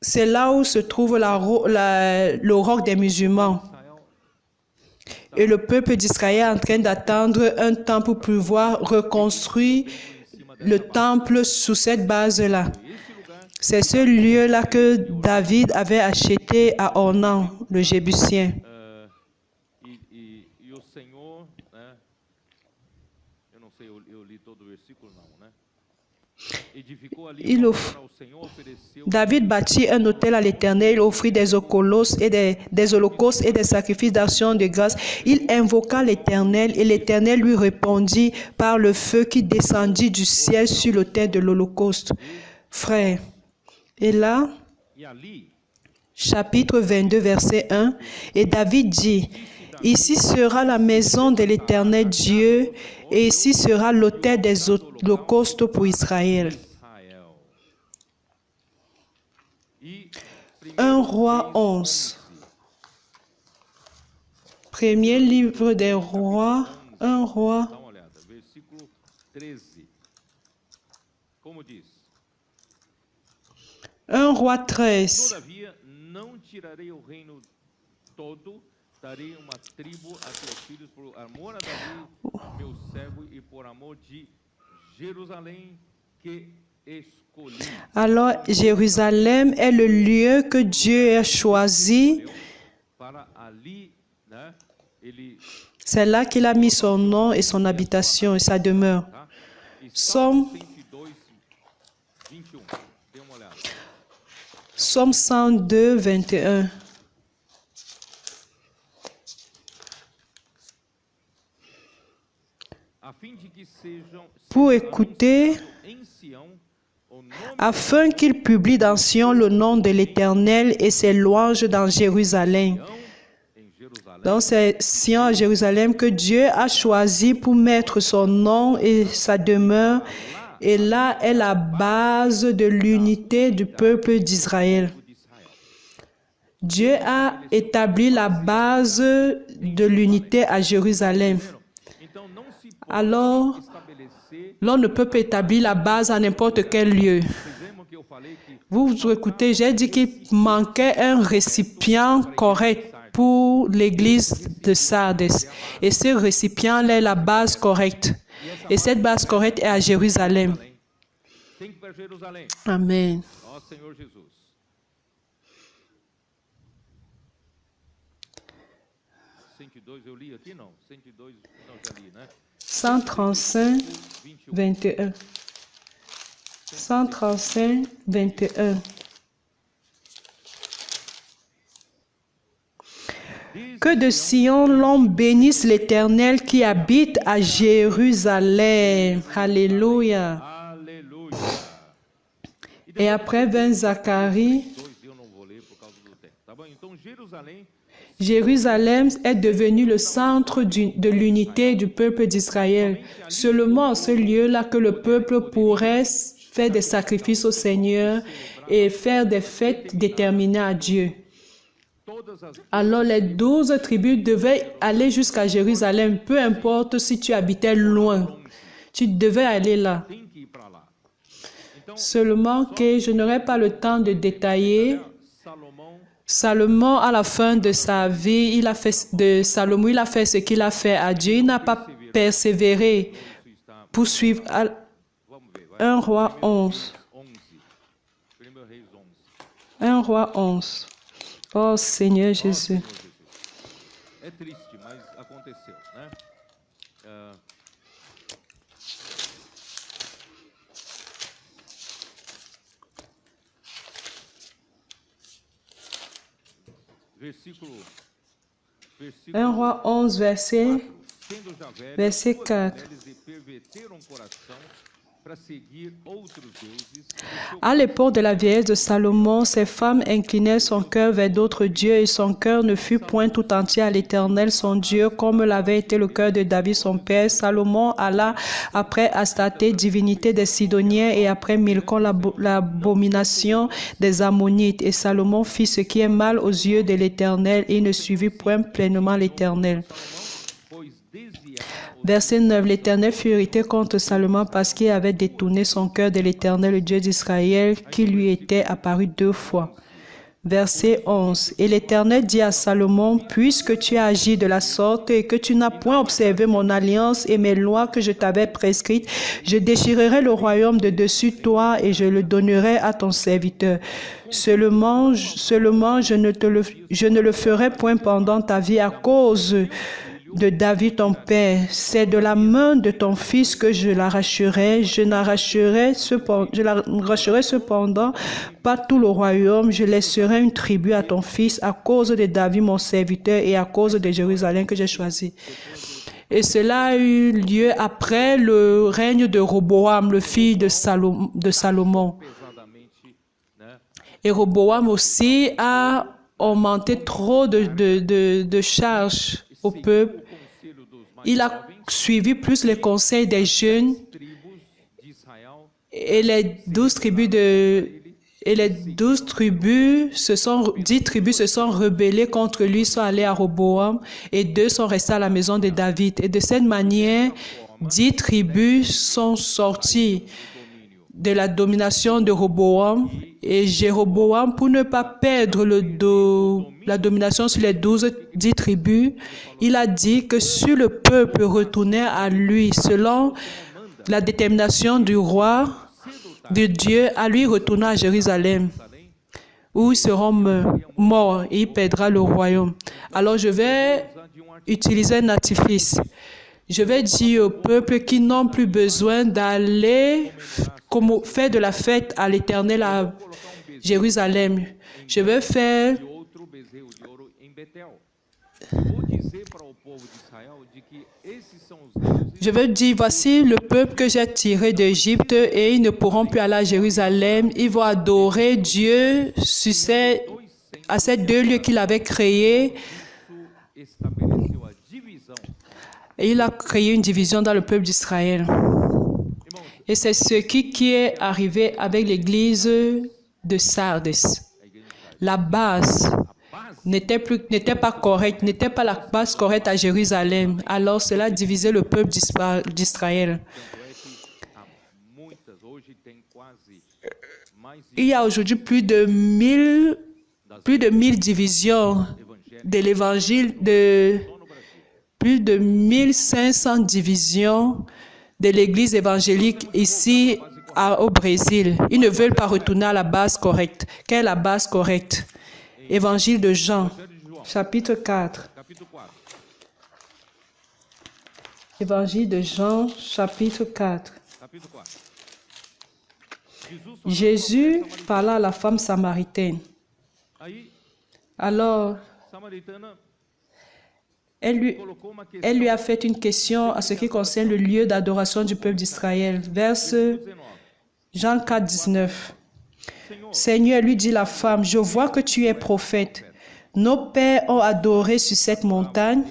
c'est là où se trouve le roc des musulmans. Israel, Et le peuple d'Israël est en train d'attendre un temps pour pouvoir reconstruire le temple sous cette base-là. esse lugar, C'est ce lieu-là que David avait acheté à Ornan, le Jébusien. e o Senhor, né? Eu não sei, eu li todo o versículo não, né? Edificou ali Il um off- altar ao Senhor, ofereceu David bâtit un autel à l'Éternel, il offrit des holocaustes et des holocaustes et des sacrifices d'action de grâce. Il invoqua l'Éternel et l'Éternel lui répondit par le feu qui descendit du ciel sur l'autel de l'holocauste. Frère, et là, e ali chapitre 22, verset 1, et David dit, « Ici sera la maison de l'Éternel Dieu, et ici sera l'autel des holocaustes pour Israël. » Israel. E 1 Roi 11. Premier livre des rois, 1 Roi. Dá uma olhada, versículo 13. Como diz? 1 Roi 13. Todavia, não tirarei o reino todo, darei uma tribo a teus filhos por amor a Davi, meu servo, e por amor de Jerusalém que escolhi. Alors, Jérusalem est le lieu que Dieu a choisi. Para ali, né, ele, C'est là qu'il a mis son nom et son habitation et sa demeure. tá? E Somme, 102, 21. Dê uma olhada. Somme 102, 21. A fim de que sejam Pour seja écouter, anunciado em Sião o nome afin qu'il publie dans Sion le nom de l'Éternel et ses louanges dans Jérusalem. de Sião em Jerusalém. Donc c'est Sion à Jérusalem que Dieu a choisi pour mettre son nom et sa demeure. Et là est la base de l'unité du peuple d'Israël. d'Israel. Dieu a établi la base de l'unité à Jérusalem. Então não se pode Alors, estabelecer. l'on ne peut pas établir la base à n'importe quel lieu. Vocês lembram que eu falei que Vous écoutez, j'ai dit qu'il manquait un récipient correct pour l'église de Sardes. Et ce récipient-là est la base correcte. Et cette base correcte est à Jérusalem. tem que ir para Jerusalém? Amen. Ó Senhor Jesus. Eu li aqui não? 102, não, já li, né? 135, 21. 135, 21. Que de Sion l'on bénisse l'Éternel qui habite à Jérusalem. Alléluia. Aleluia. Et après vint Zacharie. Eu não vou ler por causa do tempo, tá bom? Então Jerusalém Jérusalem est devenu le centre de l'unité du peuple d'Israël. Seulement à ce lieu-là que le peuple pourrait faire des sacrifices au Seigneur et faire des fêtes déterminées à Dieu. todas as Alors les 12 tribus devaient aller jusqu'à Jérusalem, peu importe si tu habitais loin. Tu devais aller là. tem que ir para lá. Então Seulement que je n'aurai pas le temps de détailler. Salomão Salomon, à la fin de sa vie, il a fait ce qu'il a fait à Dieu. Il n'a pas persévéré isso está, pour suivre vamos ver, vai. 1 Roi 11. 11. 1 Reis 1 Roi 11. Oh Seigneur Ó, Jésus. Senhor Jesus. É triste, mas aconteceu, né? Versículo 1 Roi 11, verset, 4. Sendo já velhas, verset duas 4. mulheres lhe perverteram o coração para seguir outros deuses. E seu À l'époque de la vieillesse de Salomon, ces femmes inclinaient son cœur vers d'autres dieux et son cœur ne fut point tout entier à l'Éternel, son Dieu, comme l'avait été le cœur de David, son père. Salomon alla après Astarté, divinité des Sidoniens, et après Milcom, l'abomination des Ammonites. Et Salomon fit ce qui est mal aux yeux de l'Éternel et ne suivit point pleinement l'Éternel. pois desviara Verset 9. L'Éternel fut irrité contre Salomon parce qu'il avait détourné son cœur de l'Éternel, le Dieu d'Israël, qui lui était apparu 2 fois. Verset 11. Et l'Éternel dit à Salomon, puisque tu as agi de la sorte et que tu n'as point observé mon alliance et mes lois que je t'avais prescrites, je déchirerai le royaume de dessus toi et je le donnerai à ton serviteur. Seulement je ne le ferai point pendant ta vie à cause de David ton père. C'est de la main de ton fils que je l'arracherai. Je n'arracherai cependant pas tout le royaume. Je laisserai une tribu à ton fils à cause de David mon serviteur et à cause de Jérusalem que j'ai choisi. Et cela a eu lieu après le règne de Roboam, le fils de Salomon. pesadamente, né? Et Roboam aussi a augmenté trop de charges au peuple. O conselho dos mais Il a jovens, suivi plus les conseils des jeunes tribos d'Israël, et les 12 tribus dix tribus se sont rebellées contre lui, sont allées à Roboam et 2 sont restés à la maison de David. Et de cette manière, 10 tribus sont sorties de la domination de Roboam et Jéroboam, pour ne pas perdre la domination sur les 10 tribus, il a dit que si le peuple retournait à lui selon la détermination du roi, de Dieu, à lui retourner à Jérusalem, où ils seront morts et il perdra le royaume. Alors je vais utiliser un artifice. Je vais dire au peuple qu'ils n'ont plus besoin d'aller faire de la fête à l'Éternel à Jérusalem. Je vais faire de outro bezerro de ouro em Betel. Vou dizer para o povo de Israel de que esses são os deuses Je veux dire, voici le peuple que j'ai tiré d'Égypte et ils ne pourront plus aller à Jérusalem. Ils vont adorer Dieu à ces 2 lieux qu'il avait créés. isso estabeleceu a divisão. Et il a créé une division dans le peuple d'Israël. Et c'est ce qui est arrivé avec l'église de Sardes. La base n'était pas correcte, n'était pas la base correcte à Jérusalem. Alors cela divisait le peuple d'Israël. Muitas, hoje tem quase mais Il y a aujourd'hui plus de 1000 divisions de l'évangile, plus de 1500 divisions de l'église évangélique ici au Brésil. Ils ne veulent pas retourner à la base correcte. Quelle est la base correcte? Évangile de Jean, chapitre 4. capítulo 4. Évangile de Jean, chapitre 4. Capítulo 4. Jésus parla à la femme samaritaine. Aí, Alors, Samaritana elle colocou uma questão lui a fait une question à ce qui concerne le lieu d'adoration du peuple d'Israël. Verset 19. Jean 4, 19. Senhor, Seigneur, lui dit la femme, je vois que tu es prophète. Nos pères ont adoré sur cette montagne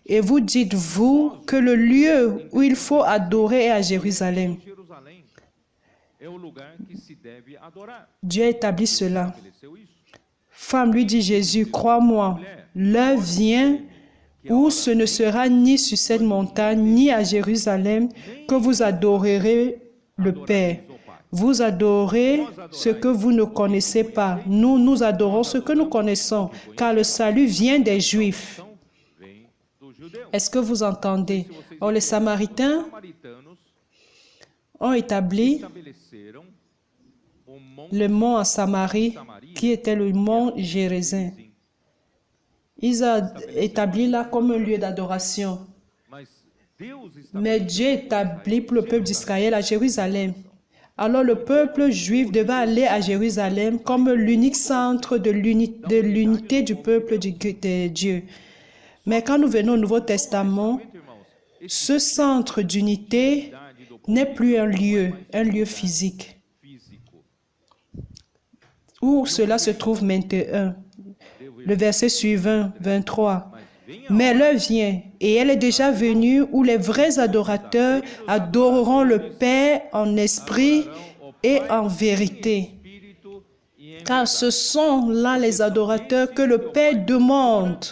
et vous dites-vous que le lieu où il faut adorer est à Jérusalem. Jerusalém é o lugar que se deve adorar. Dieu a établi cela. Estabeleceu isso. Femme, lui dit Jésus, crois-moi, l'heure vient où ce ne sera ni sur cette montagne, ni à Jérusalem que vous adorerez le Père. Vous adorez ce que vous ne connaissez pas. Nous adorons ce que nous connaissons, car le salut vient des Juifs. Vem do judeu. Est-ce que vous entendez? Or, les Samaritains Samaritanos ont établi estabeleceram le mont en Samarie, qui était le mont Gérizim. Ils ont établi là comme un lieu d'adoration. Mais Dieu établit pour le peuple d'Israël à Jérusalem. Alors le peuple juif devait aller à Jérusalem comme l'unique centre de l'unité du peuple de Dieu. Mais quand nous venons au Nouveau Testament, ce centre d'unité n'est plus un lieu physique. Où cela se trouve maintenant? Le verset suivant, 23. Mais l'heure vient, et elle est déjà venue, où les vrais adorateurs adoreront le Père en esprit et en vérité. Car ce sont là les adorateurs que le Père demande.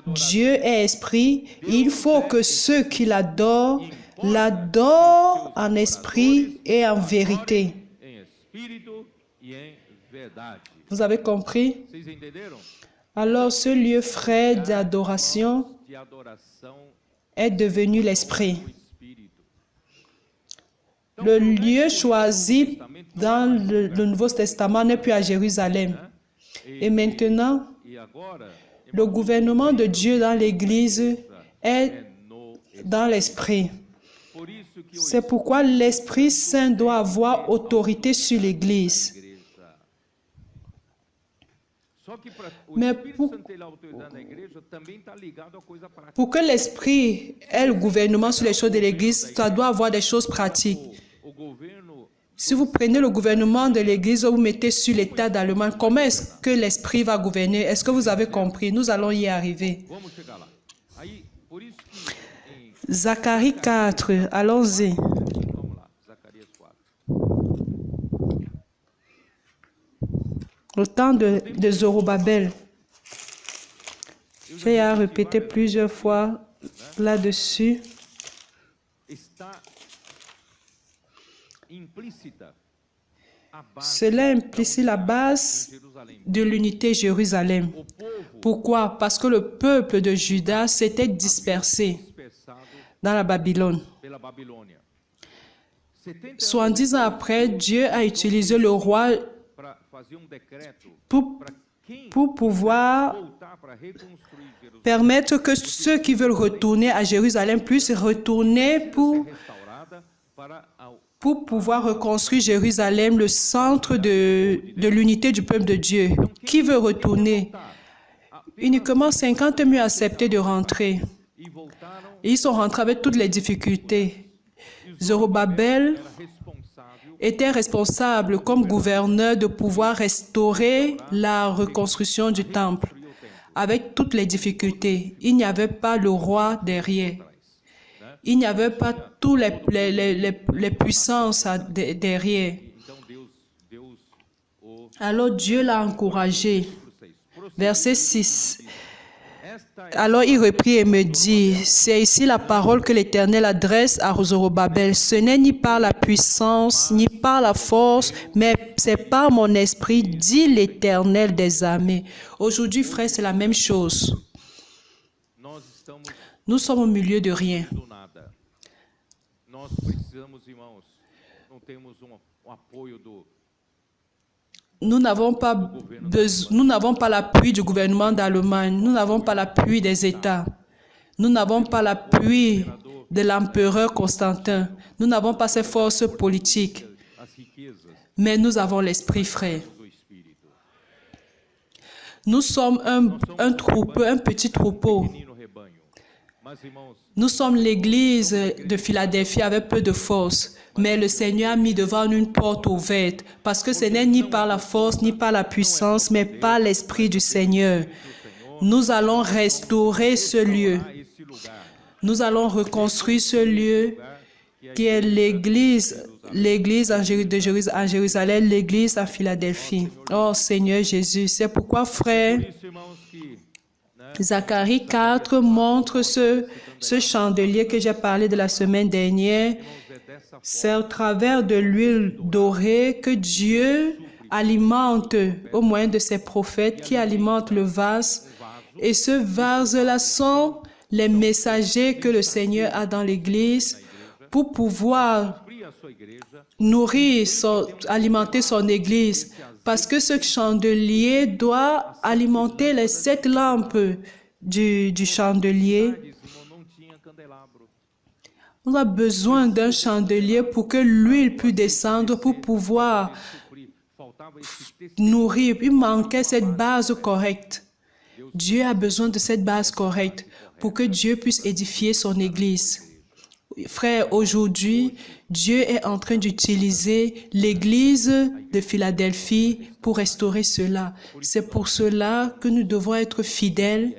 Dieu est esprit, et il faut que ceux qui l'adorent en esprit et en vérité. Vous avez compris? Alors, ce lieu frais d'adoration est devenu l'esprit. Le lieu choisi dans le Nouveau Testament n'est plus à Jérusalem. Et maintenant, le gouvernement de Dieu dans l'Église est dans l'esprit. C'est pourquoi l'Esprit Saint doit avoir autorité sur l'Église. Mais pour que l'Esprit ait le gouvernement sur les choses de l'Église, ça doit avoir des choses pratiques. Si vous prenez le gouvernement de l'Église, vous mettez sur l'État d'Allemagne, comment est-ce que l'Esprit va gouverner? Est-ce que vous avez compris? Nous allons y arriver. Zacharie 4, allons-y. Au temps de Zorobabel. J'ai à répéter plusieurs fois là-dessus. Cela implicite la base de l'unité Jérusalem. Pourquoi? Parce que le peuple de Juda s'était dispersé dans la Babylone. 70 ans après, Dieu a utilisé le roi pour pouvoir permettre que ceux qui veulent retourner à Jérusalem puissent retourner pour pouvoir reconstruire Jérusalem, le centre de l'unité du peuple de Dieu. Qui veut retourner? Uniquement 50 000 ont accepté de rentrer. Et ils sont rentrés avec toutes les difficultés. Zorobabel était responsable comme gouverneur de pouvoir restaurer la reconstruction du temple avec toutes les difficultés. Il n'y avait pas le roi derrière. Il n'y avait pas toutes les puissances derrière. Alors Dieu l'a encouragé. Verset 6. Alors il reprit et me dit, c'est ici la parole que l'Éternel adresse à Zorobabel. Ce n'est ni par la puissance, ni par la force, mais c'est par mon esprit, dit l'Éternel des armées. Aujourd'hui, frère, c'est la même chose. Nous sommes au milieu de rien. Nous n'avons pas l'appui du gouvernement d'Allemagne, nous n'avons pas l'appui des États, nous n'avons pas l'appui de l'empereur Constantin, nous n'avons pas ces forces politiques, mais nous avons l'esprit, frère. Nous sommes un troupeau, un petit troupeau. Nous sommes l'église de Philadelphie avec peu de force, mais le Seigneur a mis devant nous une porte ouverte, parce que ce n'est ni par la force, ni par la puissance, mais par l'Esprit du Seigneur. Nous allons restaurer ce lieu. Nous allons reconstruire ce lieu qui est l'église en Jérusalem, l'église à Philadelphie. Oh Seigneur Jésus, c'est pourquoi, frère, Zacharie 4 montre ce chandelier que j'ai parlé de la semaine dernière. C'est au travers de l'huile dorée que Dieu alimente, au moyen de ses prophètes, qui alimentent le vase. Et ce vase-là sont les messagers que le Seigneur a dans l'Église pour pouvoir alimenter son église. Parce que ce chandelier doit alimenter les 7 lampes du chandelier. On a besoin d'un chandelier pour que l'huile puisse descendre, pour pouvoir nourrir. Il manquait cette base correcte. Dieu a besoin de cette base correcte pour que Dieu puisse édifier son Église. Frères, aujourd'hui, Dieu est en train d'utiliser l'Église de Philadelphie pour restaurer cela. C'est pour cela que nous devons être fidèles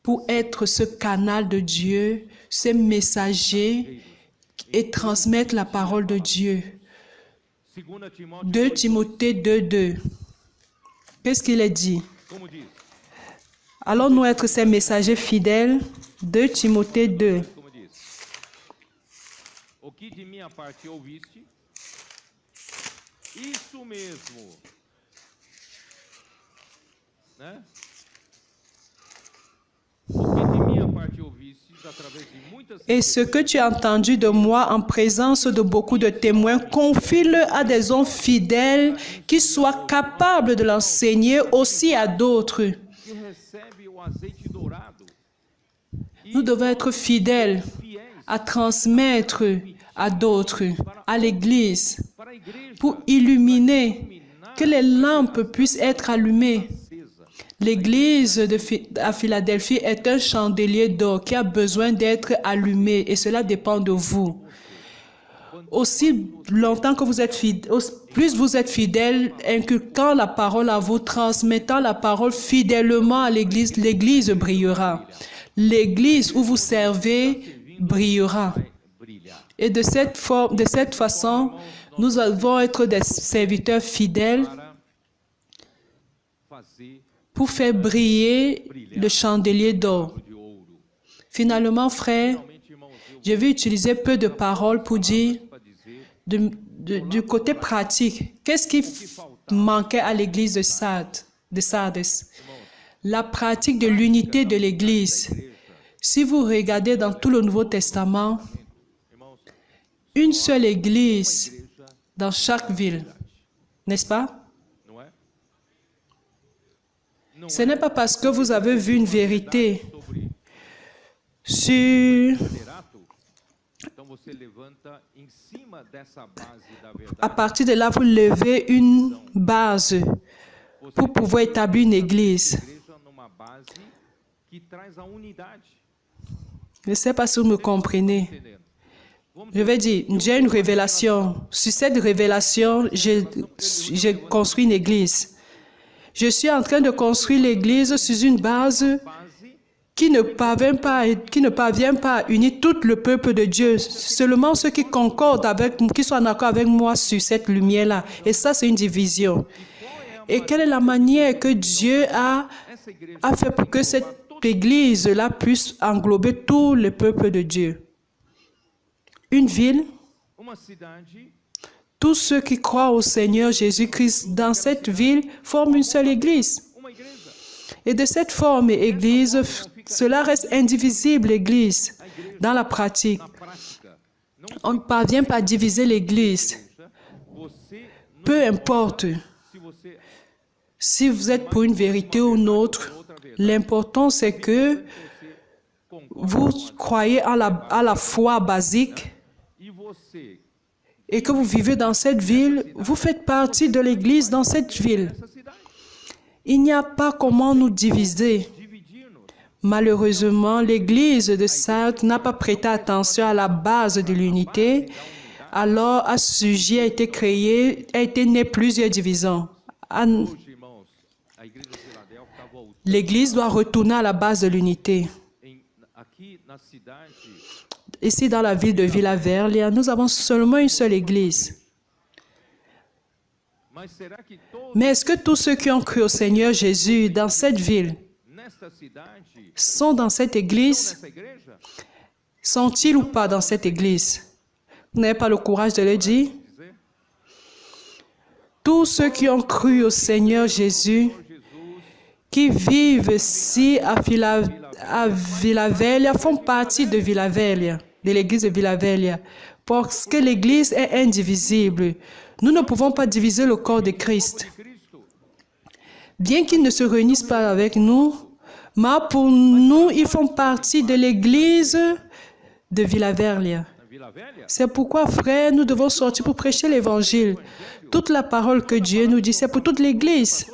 pour être ce canal de Dieu, ce messager et transmettre la parole de Dieu. 2 Timothée 2:2. Qu'est-ce qu'il est dit? Allons-nous être ces messagers fidèles? 2 Timothée 2. O que de minha parte ouviste, isso mesmo, né? O que de minha parte ouviste através de muitas Et ce que tu as entendu de moi en présence de beaucoup de témoins, confie-le à des hommes fidèles qui soient capables de l'enseigner aussi à d'autres. que recebe o azeite dourado, Nous devons être fidèles à transmettre à d'autres, à l'Église, para a igreja pour illuminer, que les lampes puissent être allumées. L'Église à Philadelphie est un chandelier d'or qui a besoin d'être allumé et cela dépend de vous. Aussi longtemps que vous êtes fidèle, plus vous êtes fidèle, inculquant la parole à vous, transmettant la parole fidèlement à l'Église, l'Église brillera. L'Église où vous servez brillera. Et de cette façon, nous allons être des serviteurs fidèles para fazer pour faire briller le chandelier d'or. de ouro. Finalement, frères, Realmente, irmãos, eu je vais utiliser peu de paroles pour dire para dizer du côté pratique, qu'est-ce qui manquait à l'église de Sardes? La pratique de l'unité de l'église. Si vous regardez dans tout le Nouveau Testament, irmãos, une seule église dans chaque ville, n'est-ce pas? não é? Não Ce n'est pas parce que vous avez vu une vérité sobre sur liderato, então você levanta em cima dessa base da à verdade. partir de là, vous levez une base pour pouvoir établir une église. Igreja numa base que traz a unidade. Je ne sais pas si vous me comprenez. Entendendo? Vamos Je vais dire, j'ai une révélation. Sur cette révélation, j'ai construit une église. Je suis en train de construire l'église sur une base base qui ne parvient pas à unir tout le peuple de Dieu. Seulement ceux qui concordent qui sont en accord avec moi sur cette lumière-là. Et ça, c'est une division. Et quelle est la manière que Dieu a essa igreja fait pour que cette église-là puisse englober tout le peuple de Dieu? Une ville, uma cidade, tous ceux qui croient au Seigneur Jésus-Christ dans cette ville forment une seule église. uma igreja. Et de cette forme église, cela reste indivisible, l'église, dans la pratique. Na prática, não On ne parvient pas à diviser l'église. seja, você não Peu importe se você si vous êtes pour une vérité ou une autre, l'important c'est que vous croyez à la foi basique e você et que vous vivez dans cette ville, vous faites partie de l'église dans cette ville. essa cidade Il n'y a pas comment nous diviser. dividir-nos. Malheureusement, l'église de Sardes n'a pas prêté attention à la base de l'unité. Alors, à ce sujet a été né plusieurs divisions. Hoje, irmãos, a igreja de Filadélfia está voltando L'Église doit retourner à la base de l'unité. aqui na cidade. Ici, dans la ville de Vila-Velha, nous avons seulement une seule Église. Mas será que todos Mais est-ce que tous ceux qui ont cru au Seigneur Jésus dans cette ville nesta cidade sont dans cette Église? nessa igreja? Sont-ils ou pas dans cette Église? Vous n'avez pas le courage de le dire? Dizer, Tous ceux qui ont cru au Seigneur Jésus, Jesus, qui vivent ici à Vila-Velha font partie de Vila-Velha, de l'église de Vila-Velha. Parce que l'Église est indivisible. Nous ne pouvons pas diviser le corps de Christ. Bien qu'ils ne se réunissent pas avec nous, mais pour nous, ils font partie de l'Église de Vila Velha. C'est pourquoi, frères, nous devons sortir pour prêcher l'Évangile. Toute la parole que Dieu nous dit, c'est pour toute l'Église.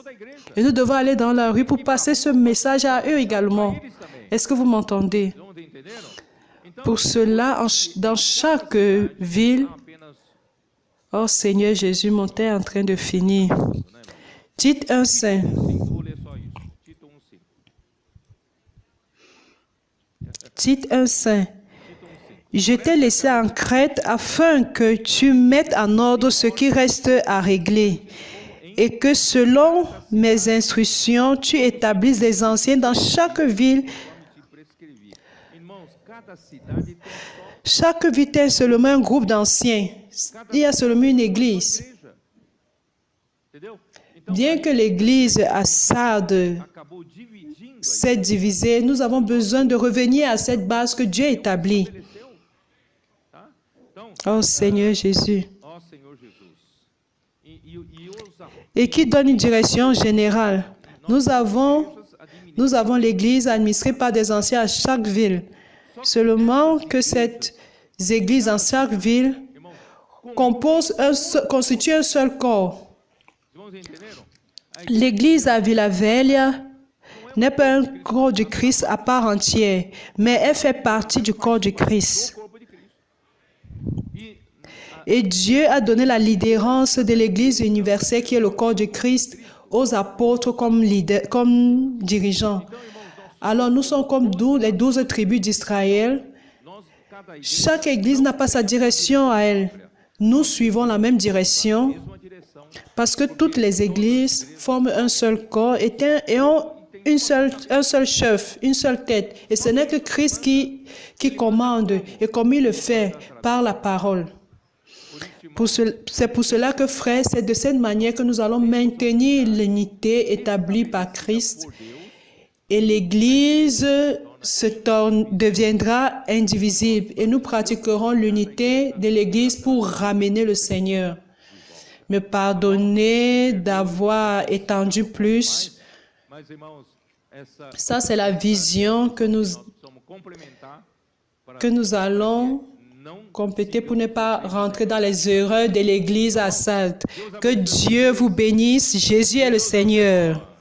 Et nous devons aller dans la rue pour passer ce message à eux également. Est-ce que vous m'entendez? Pour cela, dans chaque ville, oh Seigneur Jésus, mon temps est en train de finir. Tite 1:5. Tite 1:5. Je t'ai laissé en Crète afin que tu mettes en ordre ce qui reste à régler et que selon mes instructions, tu établisses des anciens dans chaque ville. Chaque ville est seulement un groupe d'anciens. Il y a seulement une église. Bien que l'église à Sardes s'est divisée, nous avons besoin de revenir à cette base que Dieu établit. Oh Seigneur Jésus. Et qui donne une direction générale. Nous avons l'église administrée par des anciens à chaque ville. Seulement que cette église dans chaque ville constitue un seul corps. L'église à Vila Velha n'est pas un corps du Christ à part entière, mais elle fait partie du corps du Christ. Et Dieu a donné la leaderance de l'Église universelle qui est le corps du Christ aux apôtres comme dirigeants. Alors nous sommes comme les 12 tribus d'Israël. Chaque Église n'a pas sa direction à elle. Nous suivons la même direction parce que toutes les Églises forment un seul corps et ont un seul chef, une seule tête. Et ce n'est que Christ qui commande et comme il le fait par la parole. C'est pour cela que, frères, c'est de cette manière que nous allons maintenir l'unité établie par Christ et l'Église deviendra indivisible et nous pratiquerons l'unité de l'Église pour ramener le Seigneur. Me pardonnez d'avoir étendu plus. Ça, c'est la vision que nous allons compléter pour ne pas rentrer dans les erreurs de l'Église à Sardes. Que Dieu vous bénisse. Jésus est le Seigneur.